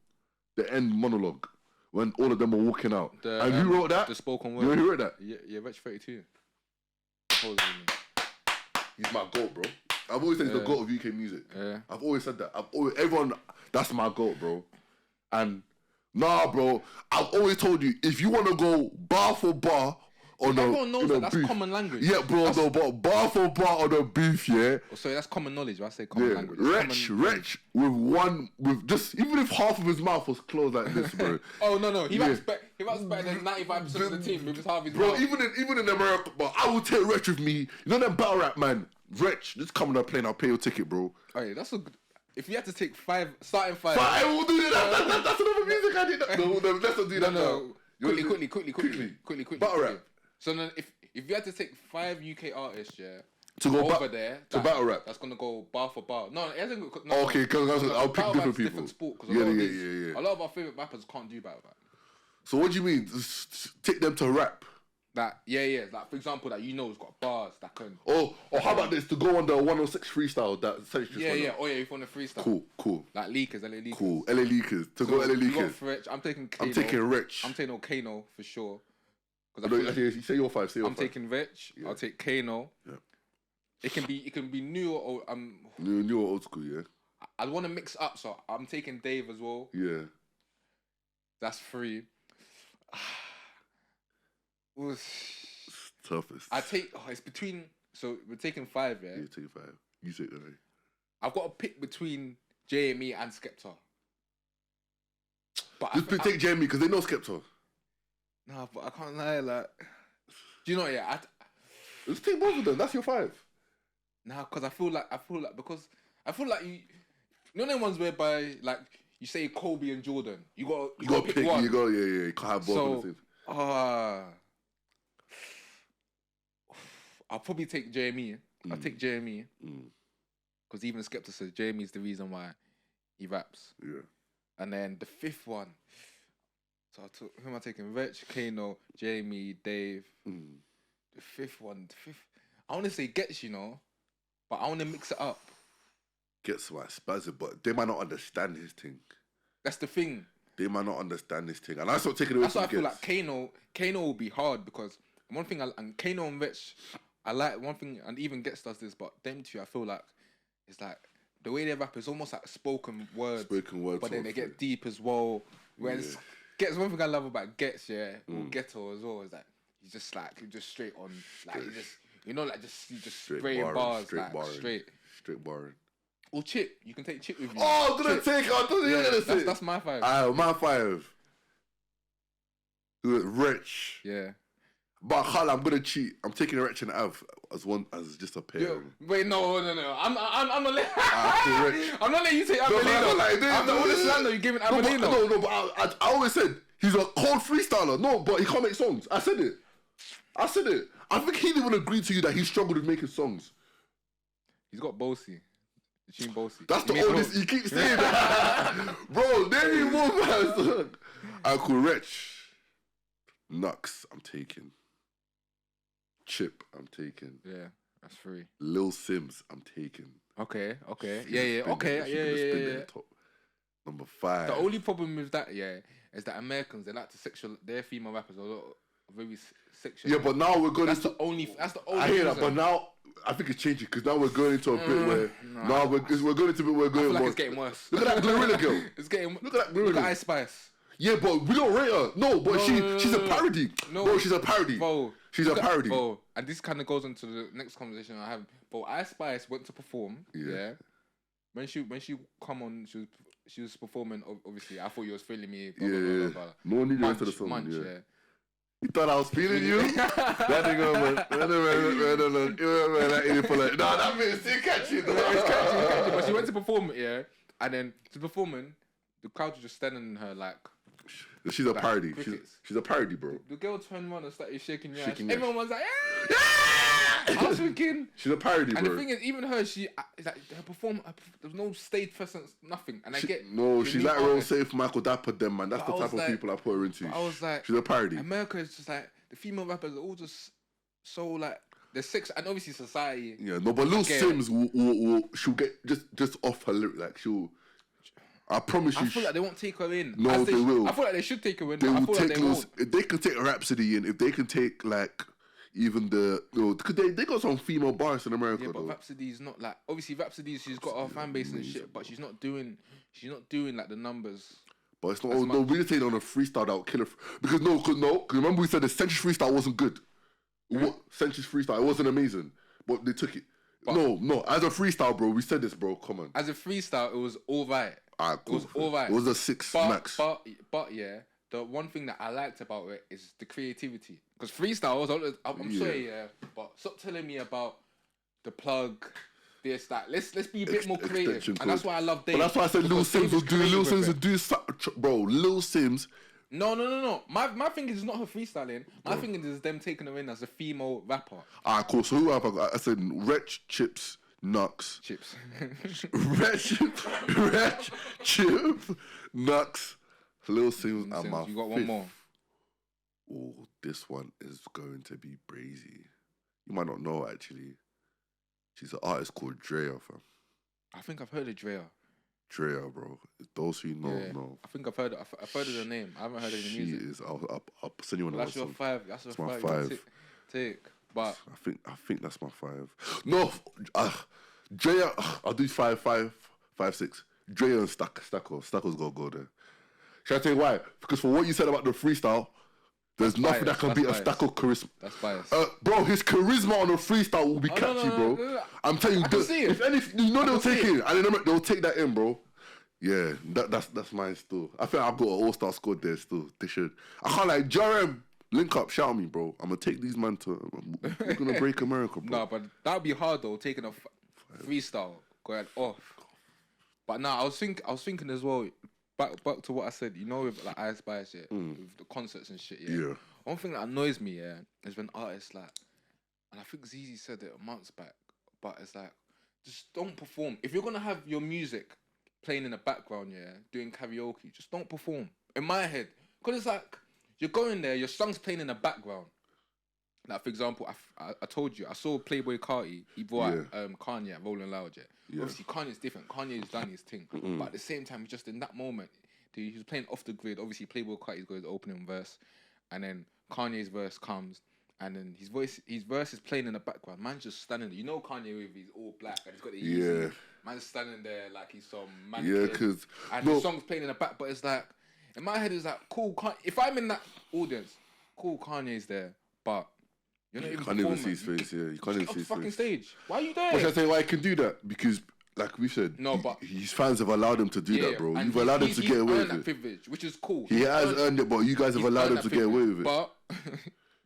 Speaker 2: The end monologue when all of them were walking out. And who wrote that?
Speaker 1: The spoken word.
Speaker 2: You know who wrote that?
Speaker 1: Yeah, Rich 32.
Speaker 2: He's my GOAT, bro. I've always said he's the GOAT of UK music.
Speaker 1: Yeah.
Speaker 2: I've always said that. Everyone, that's my GOAT, bro. And nah, bro, I've always told you, if you want to go bar for bar on
Speaker 1: everyone knows that. That's
Speaker 2: beef,
Speaker 1: common language.
Speaker 2: Yeah, bro, no, but bar for bar on a beef, yeah.
Speaker 1: Oh, sorry, that's common knowledge. I say common language.
Speaker 2: Wretch, with just, even if half of his mouth was closed like this, bro.
Speaker 1: Oh, no. He raps better than 95% of the team with his half his mouth.
Speaker 2: Bro, even in America, but I will take Wretch with me. You know them battle rap, man. Wretch, just come on a plane, I'll pay your ticket, bro.
Speaker 1: Oh, yeah, that's a good... If you had to take starting five...
Speaker 2: But I will do that. That's another music I did. No, let's not do that
Speaker 1: now. Quickly.
Speaker 2: Battle rap.
Speaker 1: So then, if you had to take 5 UK artists,
Speaker 2: to go
Speaker 1: over there
Speaker 2: to battle rap,
Speaker 1: that's gonna go bar for bar. No, it hasn't.
Speaker 2: Okay, because I'll pick different people.
Speaker 1: Different sport.
Speaker 2: Yeah.
Speaker 1: A lot of our favorite rappers can't do battle rap.
Speaker 2: So what do you mean? Just take them to rap?
Speaker 1: Like like for example, that has got bars that can.
Speaker 2: Or how about this to go on the 106 freestyle that Sage
Speaker 1: Yeah. Oh yeah, if you want the freestyle.
Speaker 2: Cool.
Speaker 1: Like leakers, LA leakers.
Speaker 2: Cool, LA leakers to go LA leakers.
Speaker 1: Rich, I'm taking Kano.
Speaker 2: I'm taking Rich.
Speaker 1: I'm taking Kano for sure.
Speaker 2: You say your 5.
Speaker 1: I'm taking Rich. Yeah. I'll take Kano.
Speaker 2: Yeah.
Speaker 1: It can be new or
Speaker 2: new or old school. Yeah.
Speaker 1: I want to mix up, so I'm taking Dave as well.
Speaker 2: Yeah.
Speaker 1: That's 3.
Speaker 2: Toughest.
Speaker 1: It's between. So we're taking 5, yeah.
Speaker 2: Yeah, taking 5. You take that.
Speaker 1: I've got to pick between JME and Skepta. But
Speaker 2: just take JME because they know Skepta.
Speaker 1: Nah, but I can't lie. Like, do you know? Yeah,
Speaker 2: let's take both of them. That's your 5.
Speaker 1: Nah, because I feel like you know them ones whereby like you say Kobe and Jordan. You got to pick one.
Speaker 2: You can't have both of them.
Speaker 1: I'll probably take JME. I'll take JME. Because even Skepta says JME is the reason why he raps.
Speaker 2: Yeah.
Speaker 1: And then the 5th one. So who am I taking? Rich, Kano, JME, Dave. The 5th one. I want to say Gets, but I want to mix it up.
Speaker 2: Gets my spazzy, but they might not understand his thing.
Speaker 1: That's the thing.
Speaker 2: They might not understand this thing, and that's what taking away.
Speaker 1: That's why I feel like Kano will be hard because one thing and Kano and Rich, I like one thing, and even Gets does this, but them two, I feel like it's like the way they rap is almost like spoken words, but then they get deep as well. Whereas Gets, one thing I love about Gets, or Ghetto as well, is that he's just straight on, like he's just spraying bars,
Speaker 2: straight barring.
Speaker 1: Or Chip, you can take Chip with you.
Speaker 2: Oh, I'm gonna take.
Speaker 1: That's my 5.
Speaker 2: My 5. Rich.
Speaker 1: Yeah.
Speaker 2: But I'm gonna cheat. I'm taking Rich and Av as just a pair.
Speaker 1: Yo, wait, no. I'm not letting. I'm not letting you take Avelino. After all this slander you giving Avelino.
Speaker 2: No, but I always said he's a cold freestyler. No, but he can't make songs. I said it. I think he didn't even agree to you that he struggled with making songs.
Speaker 1: He's got Bossy. Bossy.
Speaker 2: That's the oldest. He keeps saying that, bro. There you move, man. Uncle Rich, Nux, I'm taking. Chip, I'm taking.
Speaker 1: Yeah, that's 3.
Speaker 2: Lil Sims, I'm taking.
Speaker 1: Okay. Yeah.
Speaker 2: Number 5.
Speaker 1: The only problem with that, is that Americans, they like to their female rappers are a lot very sexual.
Speaker 2: Yeah, but now we're going
Speaker 1: That's the only.
Speaker 2: I hear that, but now I think it's changing because now we're going into a bit where we're going into a bit where we're going.
Speaker 1: I feel like it's getting worse.
Speaker 2: Look at that Glorilla girl.
Speaker 1: It's getting.
Speaker 2: Look at that Glorilla.
Speaker 1: Look at Ice Spice.
Speaker 2: Yeah, but we don't rate her. No, but she's a parody.
Speaker 1: No,
Speaker 2: bro, she's a parody.
Speaker 1: Bro,
Speaker 2: she's a parody.
Speaker 1: Bro, and this kind of goes into the next conversation I have. Bro, Ice Spice went to perform. Yeah. When she come on, she was performing. Obviously, I thought you was feeling me. Blah, blah, blah.
Speaker 2: No one needed to the song.
Speaker 1: Munch,
Speaker 2: You thought I was feeling you? That nigga man. That means still catching.
Speaker 1: It's catchy. But she went to perform, and then to performing, the crowd was just standing her like
Speaker 2: She's a
Speaker 1: Like,
Speaker 2: parody.
Speaker 1: crickets.
Speaker 2: She's a parody, bro.
Speaker 1: The girl turned around and started shaking your ass.
Speaker 2: Shaking your
Speaker 1: Everyone was like,
Speaker 2: Yeah!
Speaker 1: I was thinking.
Speaker 2: She's a parody, bro.
Speaker 1: And the thing is, even her, like her performance, there was no stage presence, nothing. And
Speaker 2: she's like real safe Michael Dapper, them man. That's the type of people I put her into.
Speaker 1: I was like,
Speaker 2: she's a parody.
Speaker 1: America is just like the female rappers are all just so like they're six, and obviously society.
Speaker 2: Yeah, no, but Lil Sims she'll get just off her lyric, like she'll. I promise you.
Speaker 1: I feel like they won't take her in.
Speaker 2: No, they will.
Speaker 1: I feel like they should take her in.
Speaker 2: They will
Speaker 1: take
Speaker 2: if they can take Rhapsody in, if they can take like even because they got some female bars in America.
Speaker 1: Yeah, but
Speaker 2: though.
Speaker 1: Rhapsody's not like obviously she's got her fan base and shit, but she's not doing like the numbers.
Speaker 2: But it's not. No, we just take on a freestyle that would kill her because remember we said the Century freestyle wasn't good. What Century's freestyle? It wasn't amazing, but they took it. But no, as a freestyle, bro, we said this, bro. Come on.
Speaker 1: As a freestyle, it was all right.
Speaker 2: Cool.
Speaker 1: It was all right.
Speaker 2: It was a 6 max.
Speaker 1: But yeah, the one thing that I liked about it is the creativity. Because freestyle, I'm sorry, yeah, but stop telling me about the plug, this, that. Let's be a bit more creative. And that's why I love Dave.
Speaker 2: But that's why I said Lil Sims will do. Lil Sims will do, bro. Lil Sims.
Speaker 1: No. My thing is not her freestyling. My thing is them taking her in as a female rapper.
Speaker 2: Cool. So who have I got? I said Wretch, Chips, Nux.
Speaker 1: Chips.
Speaker 2: Wretch, Chip, Nux, Lil Sims, and my
Speaker 1: You got
Speaker 2: fifth.
Speaker 1: one more.
Speaker 2: Oh, this one is going to be crazy. You might not know actually. She's an artist called Drea, fam.
Speaker 1: I think I've heard of Drea.
Speaker 2: Drea, bro. Those who know.
Speaker 1: I think I've heard of the name. I haven't heard of the music.
Speaker 2: She is. I'll send you one.
Speaker 1: That's your five. That's
Speaker 2: my five.
Speaker 1: Take. But
Speaker 2: I think that's my 5. No, Drea. I'll do 5, 6. Drea and Stacko's gotta go there. Should I tell you why? Because for what you said about the freestyle, there's nothing that can beat a Stacko charisma.
Speaker 1: That's biased.
Speaker 2: Bro, his charisma on the freestyle will be catchy, bro. No. I'm telling you, if anything, they'll take it, and then they'll take that in, bro. Yeah, that's mine still. I think I've got an all-star squad there still. They should. I can't like Jerem. Link up, shout me, bro. I'm gonna take these man to. We're gonna break America, bro.
Speaker 1: No, but that'd be hard though, taking a freestyle going off. But I was thinking as well. Back to what I said, with like Ice Spice, with the concerts and shit, yeah. One thing that annoys me, is when artists like, and I think ZZ said it months back, but it's like, just don't perform. If you're gonna have your music playing in the background, doing karaoke, just don't perform. In my head, because it's like, you're going there, your song's playing in the background. Like, for example, I told you, I saw Playboy Carti, he brought Kanye at Rolling Loud, Obviously, Kanye's different. Kanye's done his thing. But at the same time, just in that moment, he was playing off the grid. Obviously, Playboy Carti's got his opening verse. And then Kanye's verse comes. And then his verse is playing in the background. Man's just standing there. Kanye with he's all black and he's got the Yeezy. Man's standing there like he's some mannequin.
Speaker 2: because...
Speaker 1: And the song's playing in the back. But it's like, in my head, it's like, cool. If I'm in that audience, cool, Kanye's there. But...
Speaker 2: You can't even see his face, You can't even see his
Speaker 1: fucking
Speaker 2: face.
Speaker 1: Stage. Why are you there?
Speaker 2: But I tell you why I can do that? Because, like we said, his fans have allowed him to do that, bro. You've allowed him to get away with it.
Speaker 1: Privilege, which is cool.
Speaker 2: He has earned it, but you guys have allowed him to get away with it.
Speaker 1: But,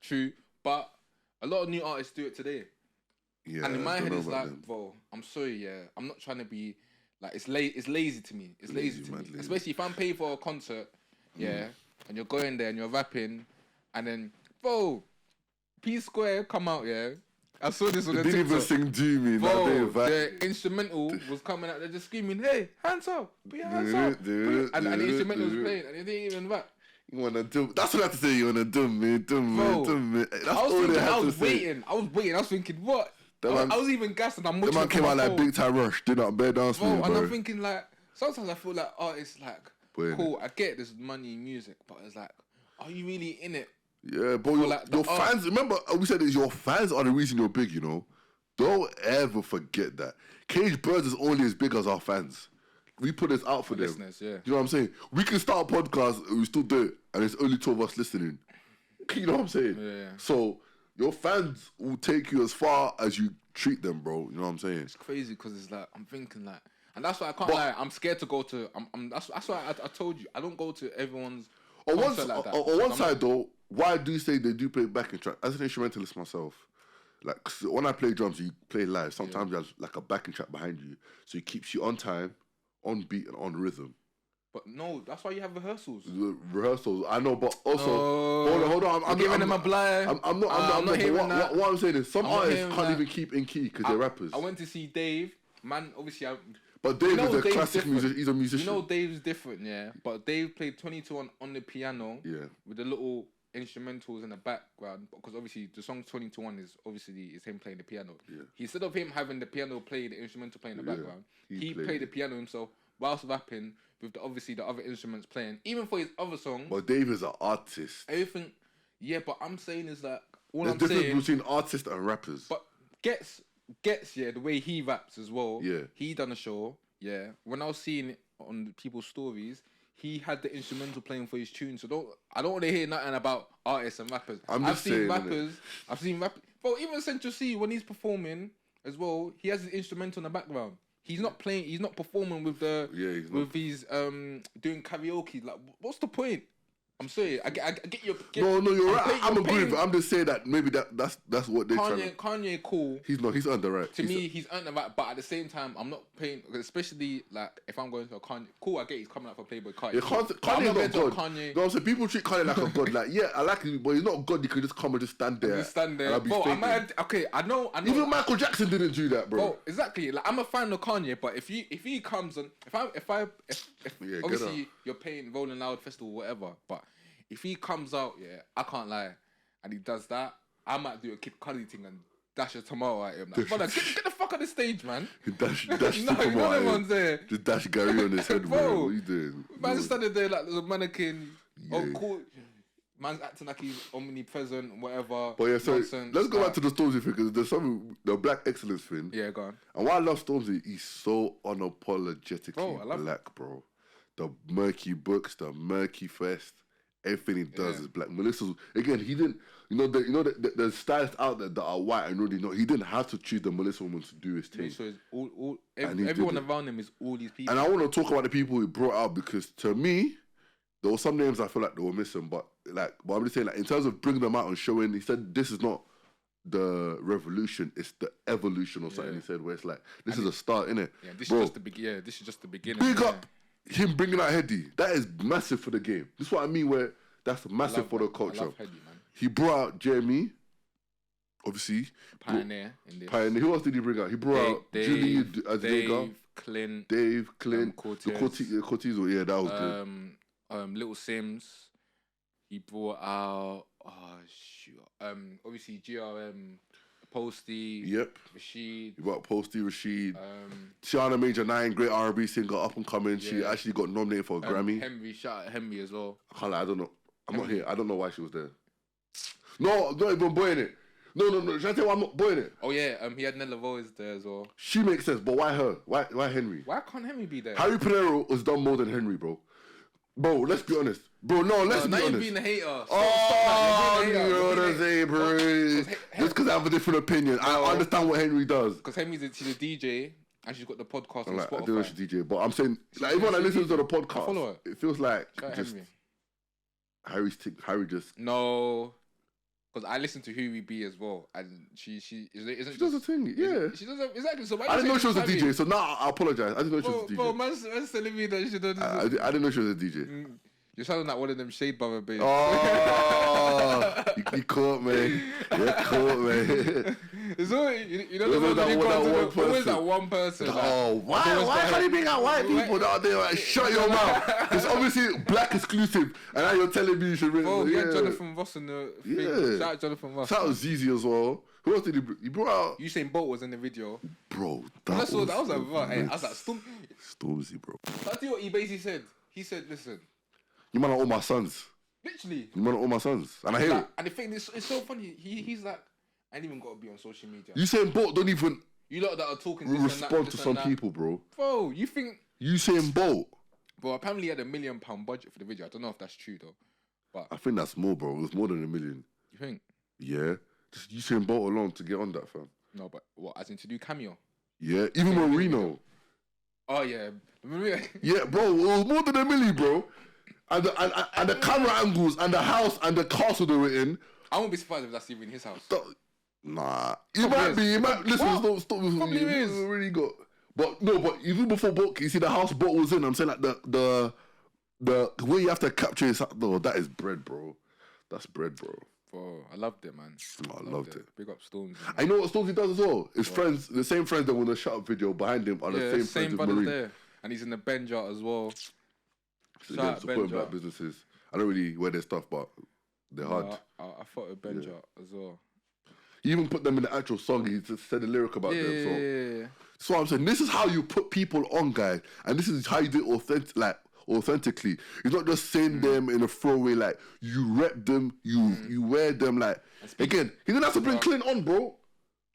Speaker 1: true, but a lot of new artists do it today.
Speaker 2: Yeah,
Speaker 1: and in my head, it's like, bro, I'm sorry, I'm not trying to be, like, it's lazy to me. It's lazy to me. Especially if I'm paying for a concert, and you're going there and you're rapping, and then, bro, P Square come out, I saw this on the TikTok.
Speaker 2: They didn't even sing Do Me.
Speaker 1: Bro, the instrumental was coming out, they're just screaming, hey, hands up, put your hands up. And the instrumental was playing, and they didn't even rap.
Speaker 2: You wanna do? That's what I have to say. You wanna do me. That's
Speaker 1: I was waiting. I was thinking, what? I was even gassed, and I'm watching.
Speaker 2: The man came out like Big Time Rush. Did not bear dance for me,
Speaker 1: and I'm thinking like, sometimes I feel like artists like, cool, I get this money in music, but it's like, are you really in it?
Speaker 2: Yeah, but your fans, remember, we said this, your fans are the reason you're big, Don't ever forget that. Cage Birds is only as big as our fans. We put this out for them.
Speaker 1: Listeners,
Speaker 2: You know what I'm saying? We can start a podcast, we still do it, and there's only 2 of us listening. You know what I'm saying?
Speaker 1: Yeah.
Speaker 2: So, your fans will take you as far as you treat them, bro. You know what I'm saying?
Speaker 1: It's crazy because it's like, I'm thinking like, and that's why I can't lie, I'm scared to go to, that's why I told you, I don't go to everyone's concert like that.
Speaker 2: On one side though, why do you say they do play backing track? As an instrumentalist myself, like when I play drums, you play live. Sometimes there's like a backing track behind you, so it keeps you on time, on beat, and on rhythm.
Speaker 1: But no, that's why you have rehearsals.
Speaker 2: Rehearsals, I know, but also hold on. I'm
Speaker 1: giving them a blind.
Speaker 2: I'm not hearing that. What I'm saying is, some artists can't even keep in key because they're rappers.
Speaker 1: I went to see Dave. Man, obviously,
Speaker 2: but Dave is a classic musician. He's a musician.
Speaker 1: You know, Dave's different, yeah. But Dave played 22 on the piano, with the little instrumentals in the background, because obviously the song 21 is him playing the piano.
Speaker 2: Yeah.
Speaker 1: Instead of him having the piano play, the instrumental playing in the background, he played the piano himself whilst rapping with the other instruments playing, even for his other songs.
Speaker 2: But Dave is an artist.
Speaker 1: Everything, yeah. But I'm saying is that
Speaker 2: there's difference between artists and rappers.
Speaker 1: But gets the way he raps as well.
Speaker 2: Yeah,
Speaker 1: he done a show. Yeah, when I was seeing it on people's stories, he had the instrumental playing for his tune. So I don't want to hear nothing about artists and rappers. I've seen rappers. Well, even Central C, when he's performing as well, he has his instrumental in the background. He's not playing. He's not performing with these doing karaoke. Like, what's the point? I'm sorry. I get your.
Speaker 2: No, you're right. I'm agreeing. But I'm just saying that maybe that's what they're trying to.
Speaker 1: Kanye, cool.
Speaker 2: He's earned the right.
Speaker 1: To me, he's earned the right. But at the same time, I'm not paying. Especially like if I'm going to a Kanye, cool. I get he's coming out for Playboy Carti.
Speaker 2: Yeah, Kanye's not God. No, so people treat Kanye like a god. Like, yeah, I like him, but he's not God. You can just come and just stand there.
Speaker 1: Bro, I know.
Speaker 2: Even Michael Jackson didn't do that, bro.
Speaker 1: Bro, exactly. Like, I'm a fan of Kanye, but if he comes and if obviously you're paying Rolling Loud Festival, whatever, but if he comes out, I can't lie, and he does that, I might do a Kid Cudi thing and dash a tomato at him. Like, brother, get the fuck on the stage, man.
Speaker 2: dash
Speaker 1: no, one's there.
Speaker 2: Just dash Gary on his head, bro. What are you doing?
Speaker 1: Man's standing there like there's a mannequin. Yeah. Oh, cool. Man's acting like he's omnipresent, whatever.
Speaker 2: But yeah, so let's go back to the Stormzy thing, because there's the black excellence thing.
Speaker 1: Yeah, go on.
Speaker 2: And why I love Stormzy, he's so unapologetically black, bro. The murky books, the murky fest. Everything he does is black. Melissa, again, he didn't. The stylists out there that are white and really know. He didn't have to choose the Melissa woman to do his thing.
Speaker 1: So everyone around him is all these people.
Speaker 2: And I want to talk about the people he brought out, because to me, there were some names I feel like they were missing. But I'm just saying, like, in terms of bringing them out and showing, he said this is not the revolution, it's the evolution or something. He said, where it's like this is a start, innit?
Speaker 1: Yeah, this is just the beginning.
Speaker 2: Big up him bringing out Heady. That is massive for the game. This is what I mean, where that's massive for the culture.
Speaker 1: I love Heady, man.
Speaker 2: He brought out Jeremy, obviously.
Speaker 1: Pioneer in this.
Speaker 2: Pioneer. Who else did he bring out? He brought out Julie,
Speaker 1: Dave, Clint.
Speaker 2: Cortez. Yeah, that was
Speaker 1: good. Little Sims. He brought out obviously GRM, Posty.
Speaker 2: Yep.
Speaker 1: Rashid.
Speaker 2: He brought Posty, Rashid. Tiana Major 9, great R&B singer, up and coming. Yeah. She actually got nominated for a Grammy.
Speaker 1: Henry, shout out Henry as well.
Speaker 2: I can't lie, I don't know. I'm not here. I don't know why she was there. No, I'm not even boying it. No. Should I tell you why I'm not boying it?
Speaker 1: Oh yeah, he had Nella Voice there as well.
Speaker 2: She makes sense, but why her? Why Henry?
Speaker 1: Why can't Henry be there?
Speaker 2: Harry Pinero has done more than Henry, bro. Bro, let's be honest. Bro, no, let's be honest.
Speaker 1: You're being a hater.
Speaker 2: You're the same, bro. Just because I have a different opinion. I understand what Henry does.
Speaker 1: Because she's a DJ and she's got the podcast on Spotify.
Speaker 2: I don't know she's DJ, but I'm saying, like, everyone that listens to the podcast,
Speaker 1: follow her.
Speaker 2: It feels like just Harry just...
Speaker 1: No. Because I listen to Who We Be as well, and she
Speaker 2: does a thing, yeah.
Speaker 1: She does exactly. So
Speaker 2: I didn't know she was a DJ, so now I apologize. I didn't know she was a DJ.
Speaker 1: Bro, man's telling me that she does.
Speaker 2: I didn't know she was a DJ.
Speaker 1: You're sounding like one of them Shade Brother babes.
Speaker 2: Oh, you caught me. You caught me.
Speaker 1: It's always, you know that one person.
Speaker 2: Oh, why can't you bring out white people that are there? Like, shut your mouth. It's obviously black exclusive, and now you're telling me you should bring.
Speaker 1: Oh, yeah, Jonathan Ross in the thing. Yeah. Shout out Jonathan Ross.
Speaker 2: Shout out Zizi as well. Who else did he bring? He brought out.
Speaker 1: Usain Bolt was in the video.
Speaker 2: Bro,
Speaker 1: that was like, I was like,
Speaker 2: Stormzy, bro.
Speaker 1: I'll tell you what he basically said. He said, listen.
Speaker 2: You man are all my sons.
Speaker 1: Literally.
Speaker 2: You man are all my sons. And I hear it.
Speaker 1: And the thing is, it's so funny. He's like, I ain't even got to be on social media.
Speaker 2: Usain Bolt don't even...
Speaker 1: You lot that are talking
Speaker 2: respond to some people, bro.
Speaker 1: Bro, you think...
Speaker 2: Usain Bolt.
Speaker 1: Bro, apparently he had £1 million budget for the video. I don't know if that's true, though. But
Speaker 2: I think that's more, bro. It was more than $1 million.
Speaker 1: You think?
Speaker 2: Yeah. Just Usain Bolt alone to get on that, fam.
Speaker 1: No, but what, as in to do cameo?
Speaker 2: Yeah, even Marino.
Speaker 1: Oh, yeah.
Speaker 2: Yeah, bro, it was more than $1 million, bro. And the camera angles and the house and the castle they were in.
Speaker 1: I won't be surprised if that's even his house.
Speaker 2: Nah, it might be. Listen, stop.
Speaker 1: Probably is.
Speaker 2: Really got. But no, but even before Bolt, you see the house Bolt was in. I'm saying like the the way you have to capture it, no, that is bread, bro. That's bread, bro.
Speaker 1: Bro, I loved it, man.
Speaker 2: I loved it.
Speaker 1: Big up Stormyzy.
Speaker 2: I know what Stormyzy does as well. His friends, the same friends that won the shut up video behind him are the same friends with Marine. There.
Speaker 1: And he's in the Benja as well.
Speaker 2: So again, supporting black businesses. I don't really wear their stuff, but they're hard.
Speaker 1: I thought of Benja as well.
Speaker 2: He even put them in the actual song. He just said a lyric about them. So that's what I'm saying. This is how you put people on, guys. And this is how you do it authentically. It's not just saying them in a throwaway, like, you rep them, you wear them, like, again, he didn't have to bring Clint on, bro.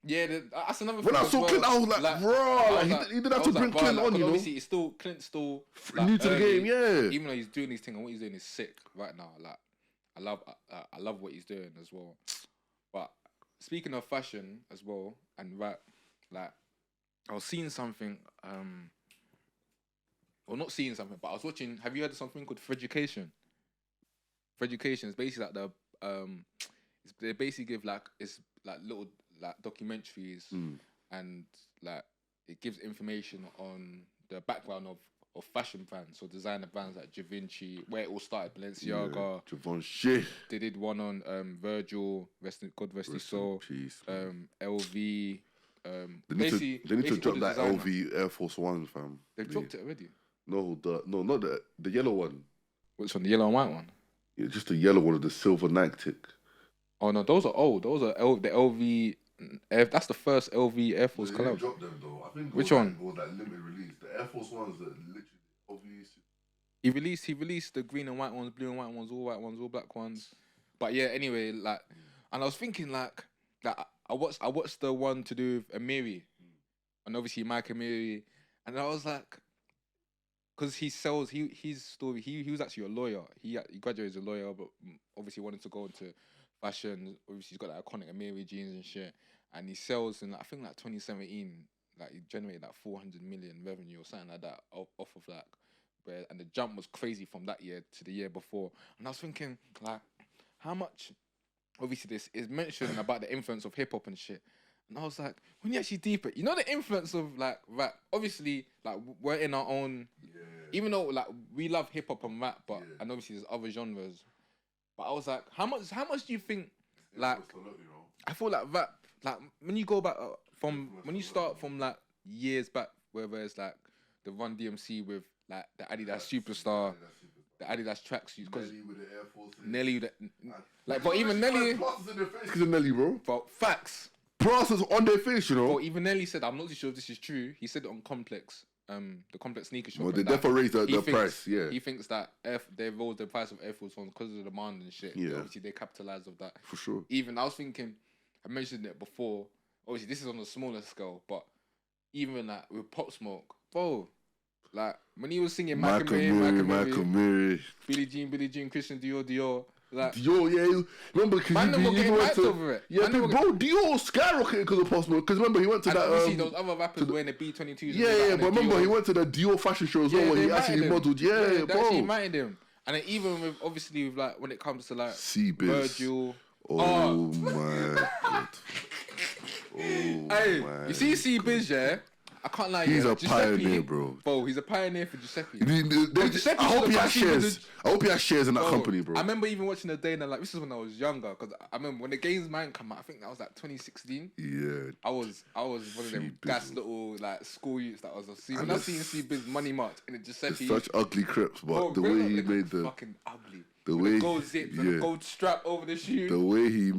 Speaker 1: Yeah, that's another thing.
Speaker 2: When I saw Clint, I was like, bro, he didn't have to bring Clint on, you know.
Speaker 1: Obviously, Clint's still
Speaker 2: new to the game, yeah.
Speaker 1: Even though he's doing these things, and what he's doing is sick right now. Like, I love what he's doing as well. But speaking of fashion as well and rap, like, I was seeing something, or not seeing something, but I was watching. Have you heard of something called Freducation? Freducation is basically like they basically give it's little documentaries and like it gives information on the background of fashion brands, so designer brands like Givenchy, where it all started, Balenciaga,
Speaker 2: Givenchy.
Speaker 1: They did one on Virgil, God rest his soul, LV.
Speaker 2: They need to drop that LV Air Force Ones, fam.
Speaker 1: They've dropped it already.
Speaker 2: No, not the yellow one.
Speaker 1: Which one? The yellow and white one?
Speaker 2: Yeah, just the yellow one with the silver Nike tick.
Speaker 1: Oh no, those are old. Those are the LV. That's the first LV Air Force collab.
Speaker 2: Dropped them though. I think
Speaker 1: which one?
Speaker 2: Was that limited release. The Air Force ones that literally LV.
Speaker 1: He released the green and white ones, blue and white ones, all black ones. But yeah, anyway, like, and I was thinking like I watched the one to do with Amiri, and obviously Mike Amiri, and I was like, because he sells his story. He was actually a lawyer. He graduated as a lawyer, but obviously wanted to go into fashion. Obviously, he's got that iconic Amiri jeans and shit, and he sells in I think 2017. Like he generated 400 million revenue or something like that off of and the jump was crazy from that year to the year before. And I was thinking like, how much? Obviously, this is mentioned about the influence of hip hop and shit. And I was like, when you actually deep it, you know the influence of like rap. Obviously, like we're in our own. Yeah. Even though like we love hip hop and rap, but and obviously there's other genres. But I was like, how much do you think? Like, I feel like rap. Like when you go back when you start from like years back, whether it's like the Run DMC with like the Adidas Superstar. The Adidas tracksuits, because
Speaker 2: Nelly with the Air Force.
Speaker 1: Nelly, but even Nelly.
Speaker 2: Plasters in their face because of Nelly, bro.
Speaker 1: But facts.
Speaker 2: Plasters on their face, you know.
Speaker 1: But even Nelly said, I'm not too sure if this is true. He said it on Complex, the Complex sneaker shop.
Speaker 2: Well, they definitely raised the price, yeah.
Speaker 1: He thinks that they rose the price of Air Force Ones because of the demand and shit.
Speaker 2: Yeah.
Speaker 1: Obviously, they capitalized of that.
Speaker 2: For sure.
Speaker 1: Even I was thinking, I mentioned it before. Obviously, this is on a smaller scale, but even like with Pop Smoke, bro. Like when he was singing Michael Mary, Billie Jean, Christian Dior, like
Speaker 2: Dior, yeah. Remember, because
Speaker 1: man, were getting hyped over it.
Speaker 2: Yeah, bro, Dior skyrocketed because of Pop Smoke. Because remember, he went to that.
Speaker 1: See those other rappers wearing the B22s.
Speaker 2: Yeah, but remember, he went to the Dior fashion show as well, where he actually modelled. Yeah,
Speaker 1: bro. They actually invited him, and then even with obviously with like when it comes to like Virgil.
Speaker 2: Oh my god.
Speaker 1: Hey, you see C-Biz, yeah? I can't lie.
Speaker 2: He's a pioneer, bro.
Speaker 1: Bro, he's a pioneer for Giuseppe.
Speaker 2: I hope he has shares. I hope he has shares in that company, bro.
Speaker 1: I remember even watching the day and like this is when I was younger, because I remember when the Games Man came out. I think that was like 2016.
Speaker 2: Yeah.
Speaker 1: I was one of them gas little like school youths that was see when I seen C-Biz Money March and it Giuseppe.
Speaker 2: Such ugly crips, but the way he made the
Speaker 1: fucking ugly.
Speaker 2: The way
Speaker 1: gold zips and the gold strap over the shoe.
Speaker 2: The way he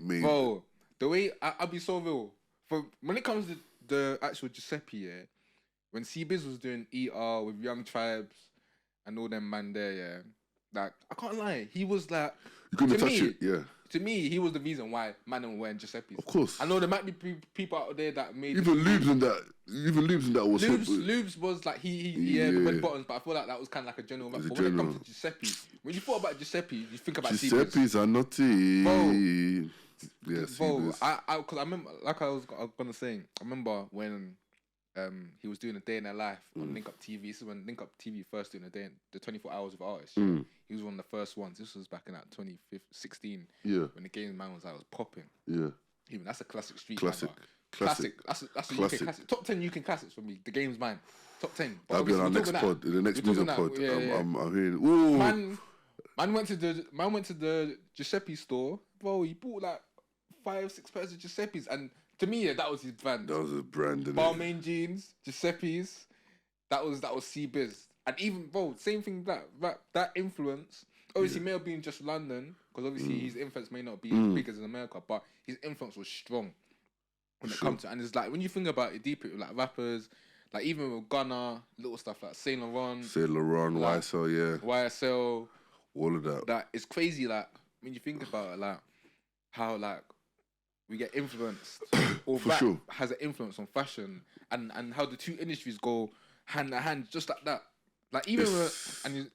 Speaker 2: made.
Speaker 1: Bro, the way I'll be so real. For when it comes to the actual Giuseppe, yeah, when C-Biz was doing ER with Young Tribes and all them man there, yeah, like I can't lie, he was like,
Speaker 2: you couldn't touch it, yeah.
Speaker 1: To me, he was the reason why man were wearing Giuseppe's.
Speaker 2: Of course.
Speaker 1: I know there might be people out there that made
Speaker 2: even Lubes in that was
Speaker 1: Lubes was like he the red buttons, but I feel like that was kind of like a general. But when it comes to Giuseppe, when you thought about Giuseppe, you think about C-Biz.
Speaker 2: Giuseppe's are naughty.
Speaker 1: Bro.
Speaker 2: Yes,
Speaker 1: bro, because I remember, like I was gonna say, I remember when he was doing a day in their life on Link Up TV. This is when Link Up TV first doing the 24 hours with artists. He was one of the first ones. This was back in like 2016.
Speaker 2: Yeah.
Speaker 1: When the Games Man was popping.
Speaker 2: Yeah.
Speaker 1: Even that's a classic street.
Speaker 2: Classic.
Speaker 1: Classic. That's a UK classic. Top 10 UK classics for me. The game's mine. Top 10.
Speaker 2: That'll be on our next pod. The next music pod. I'm hearing. Ooh.
Speaker 1: Man went to the Giuseppe store. Bro, he bought like 5-6 pairs of Giuseppe's, and to me, that was his brand.
Speaker 2: That was his brand.
Speaker 1: Balmain jeans, Giuseppe's. That was C-Biz. And even, bro, same thing. That influence. Obviously, may have been just London, because obviously his influence may not be as big as in America, but his influence was strong when it comes to. And it's like when you think about it deeper, like rappers, like even with Gunna, little stuff like Saint Laurent,
Speaker 2: like,
Speaker 1: YSL,
Speaker 2: all of that.
Speaker 1: That it's crazy. Like when you think about it, like how like we get influenced, or rap has an influence on fashion, and how the two industries go hand in hand, just like that. Like even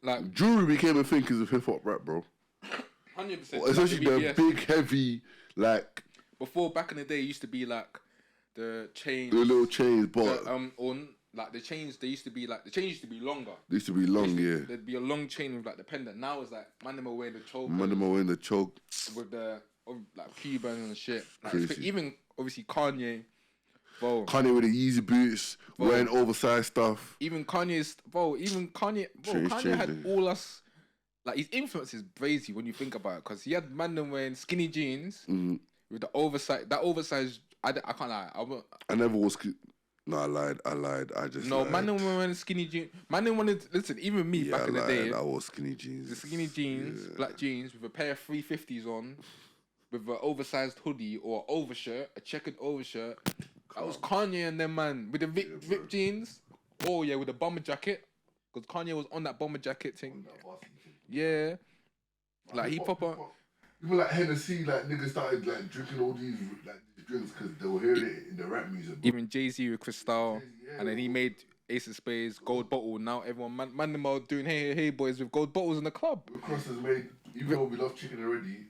Speaker 1: like
Speaker 2: jewelry became a thing because of hip hop rap, bro.
Speaker 1: 100%.
Speaker 2: Especially the big, heavy, like.
Speaker 1: Before, back in the day, it used to be like the chains,
Speaker 2: the little chains, but
Speaker 1: or like the chains. The chains used to be longer.
Speaker 2: They used to be long,
Speaker 1: There'd be a long chain with like the pendant. Now it's like man them wearing the choke. With the like Cuban and shit. Like, even obviously Kanye. Bro.
Speaker 2: Kanye with the Yeezy boots, wearing oversized stuff.
Speaker 1: Even Kanye had all us. Like his influence is crazy when you think about it, because he had man them wearing skinny jeans with the oversized. That oversized, I can't lie.
Speaker 2: I never was. No, I lied. I just lied.
Speaker 1: Man them wearing skinny jeans. Man them wanted. Listen, even me back in the day.
Speaker 2: I wore skinny jeans.
Speaker 1: The skinny jeans, black jeans with a pair of 350s on, with an oversized hoodie or overshirt, a checkered overshirt. That was Kanye and them, man, with the ripped jeans. Oh yeah, with the bomber jacket, because Kanye was on that bomber jacket thing. Yeah, like he pop up.
Speaker 2: Even like Hennessy, like niggas started like drinking all these like drinks because they were hearing it in the rap music. Bro.
Speaker 1: Even Jay-Z with Cristal, and then he made Ace of Spades, Gold Bottle. Now everyone, man them are doing hey boys with gold bottles in the club.
Speaker 2: Cross has made, even though we love chicken already.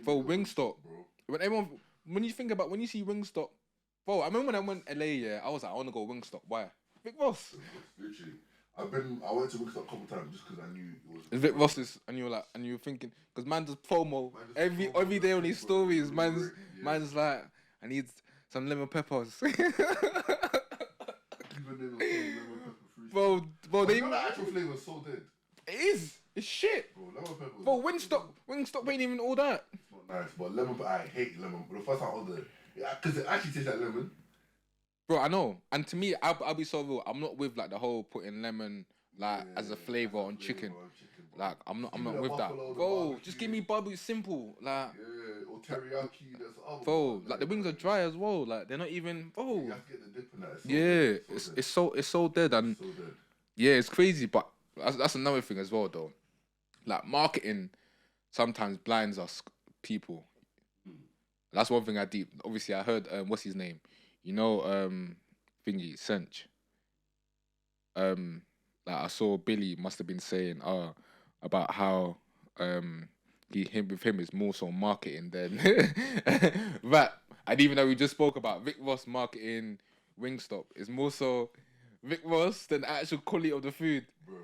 Speaker 1: For Wingstop, bro. When you see Wingstop, bro, I remember when I went LA, I was like, I want to go Wingstop. Why? Vic Ross.
Speaker 2: Literally. I went to Wingstop a couple times just because I knew it was.
Speaker 1: Vic Ross's, and you were thinking, because man does promo every day on his stories. Man's like, I need some lemon peppers. Bro, they.
Speaker 2: The actual flavor is so dead.
Speaker 1: It is. It's shit.
Speaker 2: Bro, lemon peppers.
Speaker 1: Bro, Wingstop ain't even all that.
Speaker 2: It's not nice, but lemon. I hate lemon. But the first time I ordered it, because it actually tastes like lemon.
Speaker 1: Bro, I know. And to me, I'll be so real. I'm not with like the whole putting lemon like as a flavor on chicken. Like I'm not with that. Bro, just give me barbecue simple. Like
Speaker 2: or teriyaki. That's other.
Speaker 1: Bro, like the wings are dry as well. Like they're not even. Bro.
Speaker 2: You have to get the dip in that.
Speaker 1: It's so dead, and yeah, it's crazy. But that's another thing as well, though. Like marketing sometimes blinds us people. That's one thing I deep. Obviously, I heard what's his name. You know, thingy, Sench. Like I saw Billy must have been saying, about how with him is more so marketing than rap. And even though we just spoke about Vic Ross marketing Wingstop, it's more so Vic Ross than the actual quality of the food.
Speaker 2: Bro,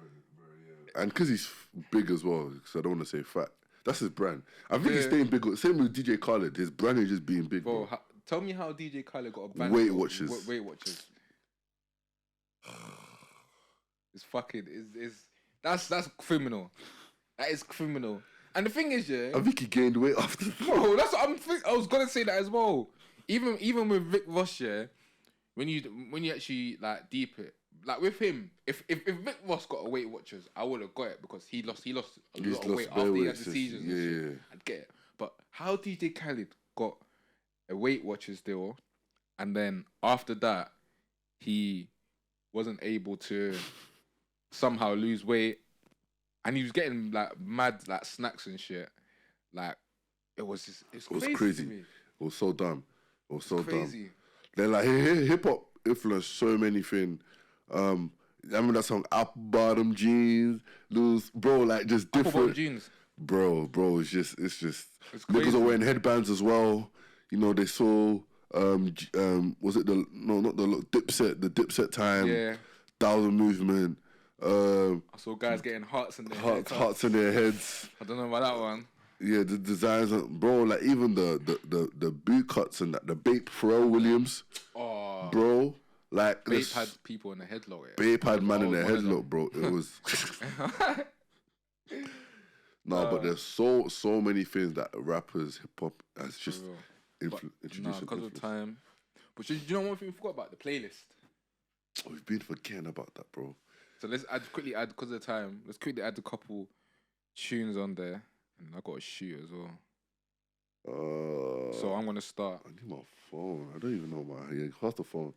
Speaker 2: yeah. And because he's big as well, because I don't want to say fat. That's his brand. I think he's staying big. Same with DJ Khaled. His brand is just being big, bro.
Speaker 1: Tell me how DJ Khaled got a brand.
Speaker 2: Weight Watchers.
Speaker 1: Weight Watchers. It's fucking. That's criminal. That is criminal. And the thing is,
Speaker 2: I think he gained weight after.
Speaker 1: Bro, that's what I was gonna say that as well. Even with Vic Ross, when you actually like deep it, like with him, if Vic Ross got a Weight Watchers, I would have got it because he lost a lot of weight after he had the seizures. Yeah. I'd get it. But how DJ Khaled got a Weight Watchers deal, and then after that, he wasn't able to somehow lose weight, and he was getting like mad like snacks and shit. Like it was crazy.
Speaker 2: It was so dumb. It was so
Speaker 1: crazy.
Speaker 2: Dumb. Then like hip hop influenced so many things. I remember that song Apple Bottom Jeans, those bro, like just different.
Speaker 1: Apple Bottom Jeans.
Speaker 2: Bro, it's just niggas are wearing headbands as well. You know, they saw was it not the Dipset time?
Speaker 1: Yeah.
Speaker 2: 1000 Movement.
Speaker 1: I saw guys getting hearts in their heads.
Speaker 2: Hearts in their heads.
Speaker 1: I don't know about that one.
Speaker 2: Yeah, the designs, bro. Like even the boot cuts and that, the Bape Pharrell Williams, bro. Like
Speaker 1: Bape had people in the headlock. Yeah.
Speaker 2: Bape had man in the headlock, bro. It was. But there's so many things that rappers, hip hop has just introduced.
Speaker 1: Because of time. But do you know one thing we forgot about? The playlist.
Speaker 2: Oh, we've been forgetting about that, bro.
Speaker 1: So let's quickly add, because of time, let's quickly add a couple tunes on there. And I got a shoot as well. So I'm going to start.
Speaker 2: I need my phone. I don't even know my... Yeah, pass the phone.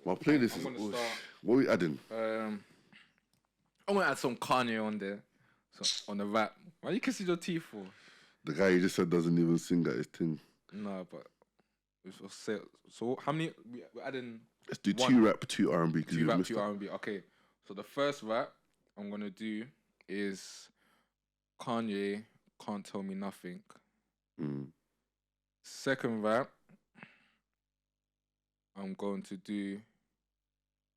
Speaker 2: My playlist is... What are we adding?
Speaker 1: I'm going to add some Kanye on there. So, on the rap. Why are you kissing your teeth for?
Speaker 2: The guy you just said doesn't even sing at his thing.
Speaker 1: No, but... So how many... We're adding...
Speaker 2: Let's do 2 rap, 2 R&B.
Speaker 1: 2 rap, 2 R&B. Okay. So the first rap I'm going to do is Kanye, Can't Tell Me Nothing. Second rap I'm going to do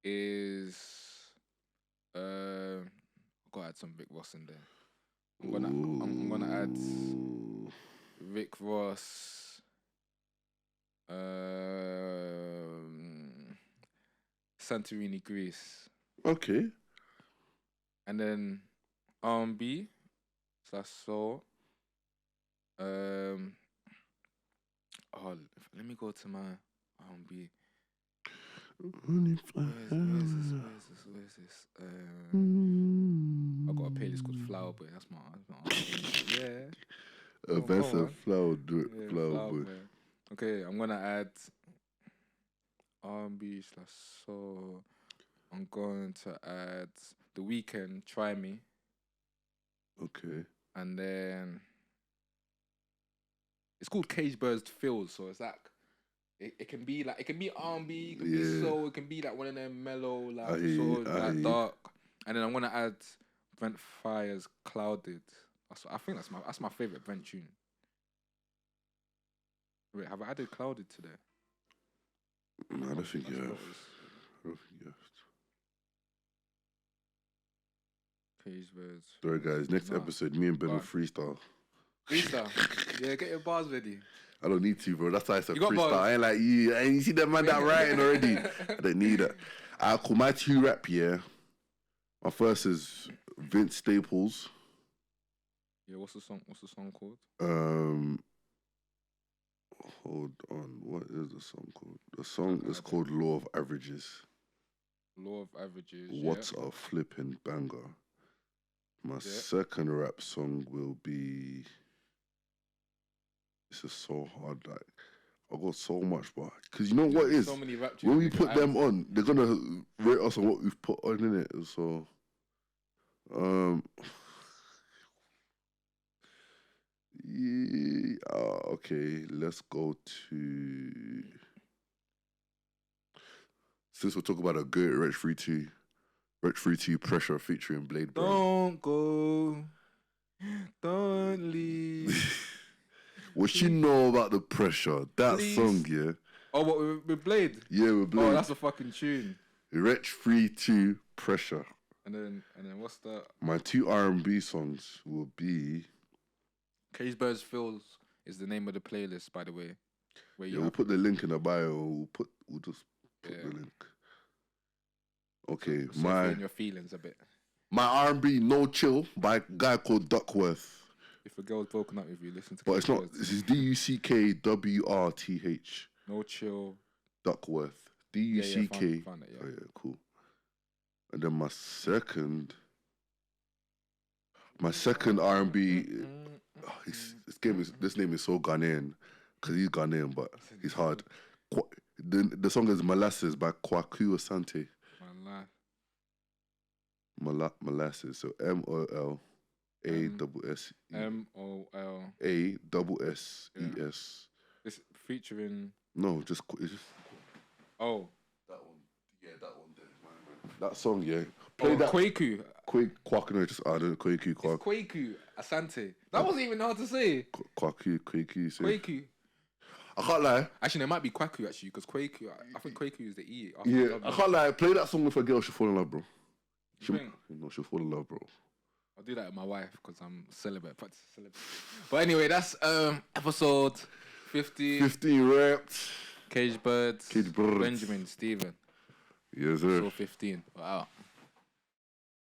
Speaker 1: is... I've got to add some Rick Ross in there. I'm gonna add Rick Ross, Santorini, Greece.
Speaker 2: Okay.
Speaker 1: And then R&B / soul. Let me go to my R&B. Where's this? I got a playlist called Flower Boy. That's my R&B. Yeah.
Speaker 2: Offensive Flower Boy.
Speaker 1: Okay, I'm gonna add R&B / soul. I'm going to add The Weeknd, Try Me.
Speaker 2: Okay.
Speaker 1: And then it's called Cage Birds Field, so it's like it can be R&B, it can be soul, it can be like one of them mellow, like dark. And then I'm gonna add Brent Faiyaz's Clouded. I think that's my favorite Brent tune. Wait, have I added Clouded today?
Speaker 2: No, I don't think you have.
Speaker 1: Cage Birds.
Speaker 2: Sorry guys, next episode, me and Ben will freestyle.
Speaker 1: Freestyle? Yeah, get your bars ready.
Speaker 2: I don't need to, bro. That's why I said freestyle. I ain't like you. And you see that man that writing already. I don't need it. I call my 2 rap, yeah. My first is Vince Staples.
Speaker 1: Yeah, what's the song called?
Speaker 2: Hold on. What is the song called? The song is called Law of Averages.
Speaker 1: Law of Averages.
Speaker 2: What's a flipping banger? My second rap song will be... This is so hard, like... I got so much, but... Because you know what is?
Speaker 1: So many rap tunes.
Speaker 2: When we put them on, they're going to rate us on what we've put on, innit? So... okay, let's go to... Since we're talking about a good Rich 3-2 Pressure featuring Blade Brown.
Speaker 1: Don't go, don't leave.
Speaker 2: What you know about the Pressure? That song, yeah.
Speaker 1: Oh, what, with Blade?
Speaker 2: Yeah, with Blade.
Speaker 1: Oh, that's a fucking tune.
Speaker 2: Rich 3-2 Pressure.
Speaker 1: And then what's that?
Speaker 2: My 2 R&B songs will be...
Speaker 1: Cage Birds Fields is the name of the playlist, by the way.
Speaker 2: We'll put the link in the bio. We'll just put the link. Okay,
Speaker 1: so in your feelings a bit.
Speaker 2: My R&B, No Chill, by a guy called Duckworth.
Speaker 1: If a girl's broken up with you, listen to.
Speaker 2: But it's not. This is DUCKWRTH.
Speaker 1: No Chill.
Speaker 2: Duckworth. DUCK. Yeah. Oh yeah, cool. And then my second R&B. This name is so Ghanaian because he's Ghanaian, but he's hard. The song is Molasses by Kwaku Asante. Molasses. So MOLASSES. MOLASSES.
Speaker 1: It's featuring.
Speaker 2: No, it's just.
Speaker 1: Oh.
Speaker 2: That one. Yeah, that one there. That song, yeah.
Speaker 1: Play that. Kwaku.
Speaker 2: Kwaku, no, just I don't know. Kwaku.
Speaker 1: Kwaku Asante. That wasn't even hard to say.
Speaker 2: Kwaku.
Speaker 1: Kwaku.
Speaker 2: I can't lie.
Speaker 1: Actually, it might be Kwaku actually, because Kwaku. I think Kwaku is the E.
Speaker 2: Yeah, I can't lie. Play that song with a girl, she'll fall in love, bro.
Speaker 1: You think?
Speaker 2: No, she'll fall in love, bro.
Speaker 1: I'll do that with my wife because I'm celibate. But anyway, that's episode 50.
Speaker 2: 15 reps.
Speaker 1: Cage Birds.
Speaker 2: Cage Birds.
Speaker 1: Benjamin, Steven.
Speaker 2: Yes, sir.
Speaker 1: So 15. Wow.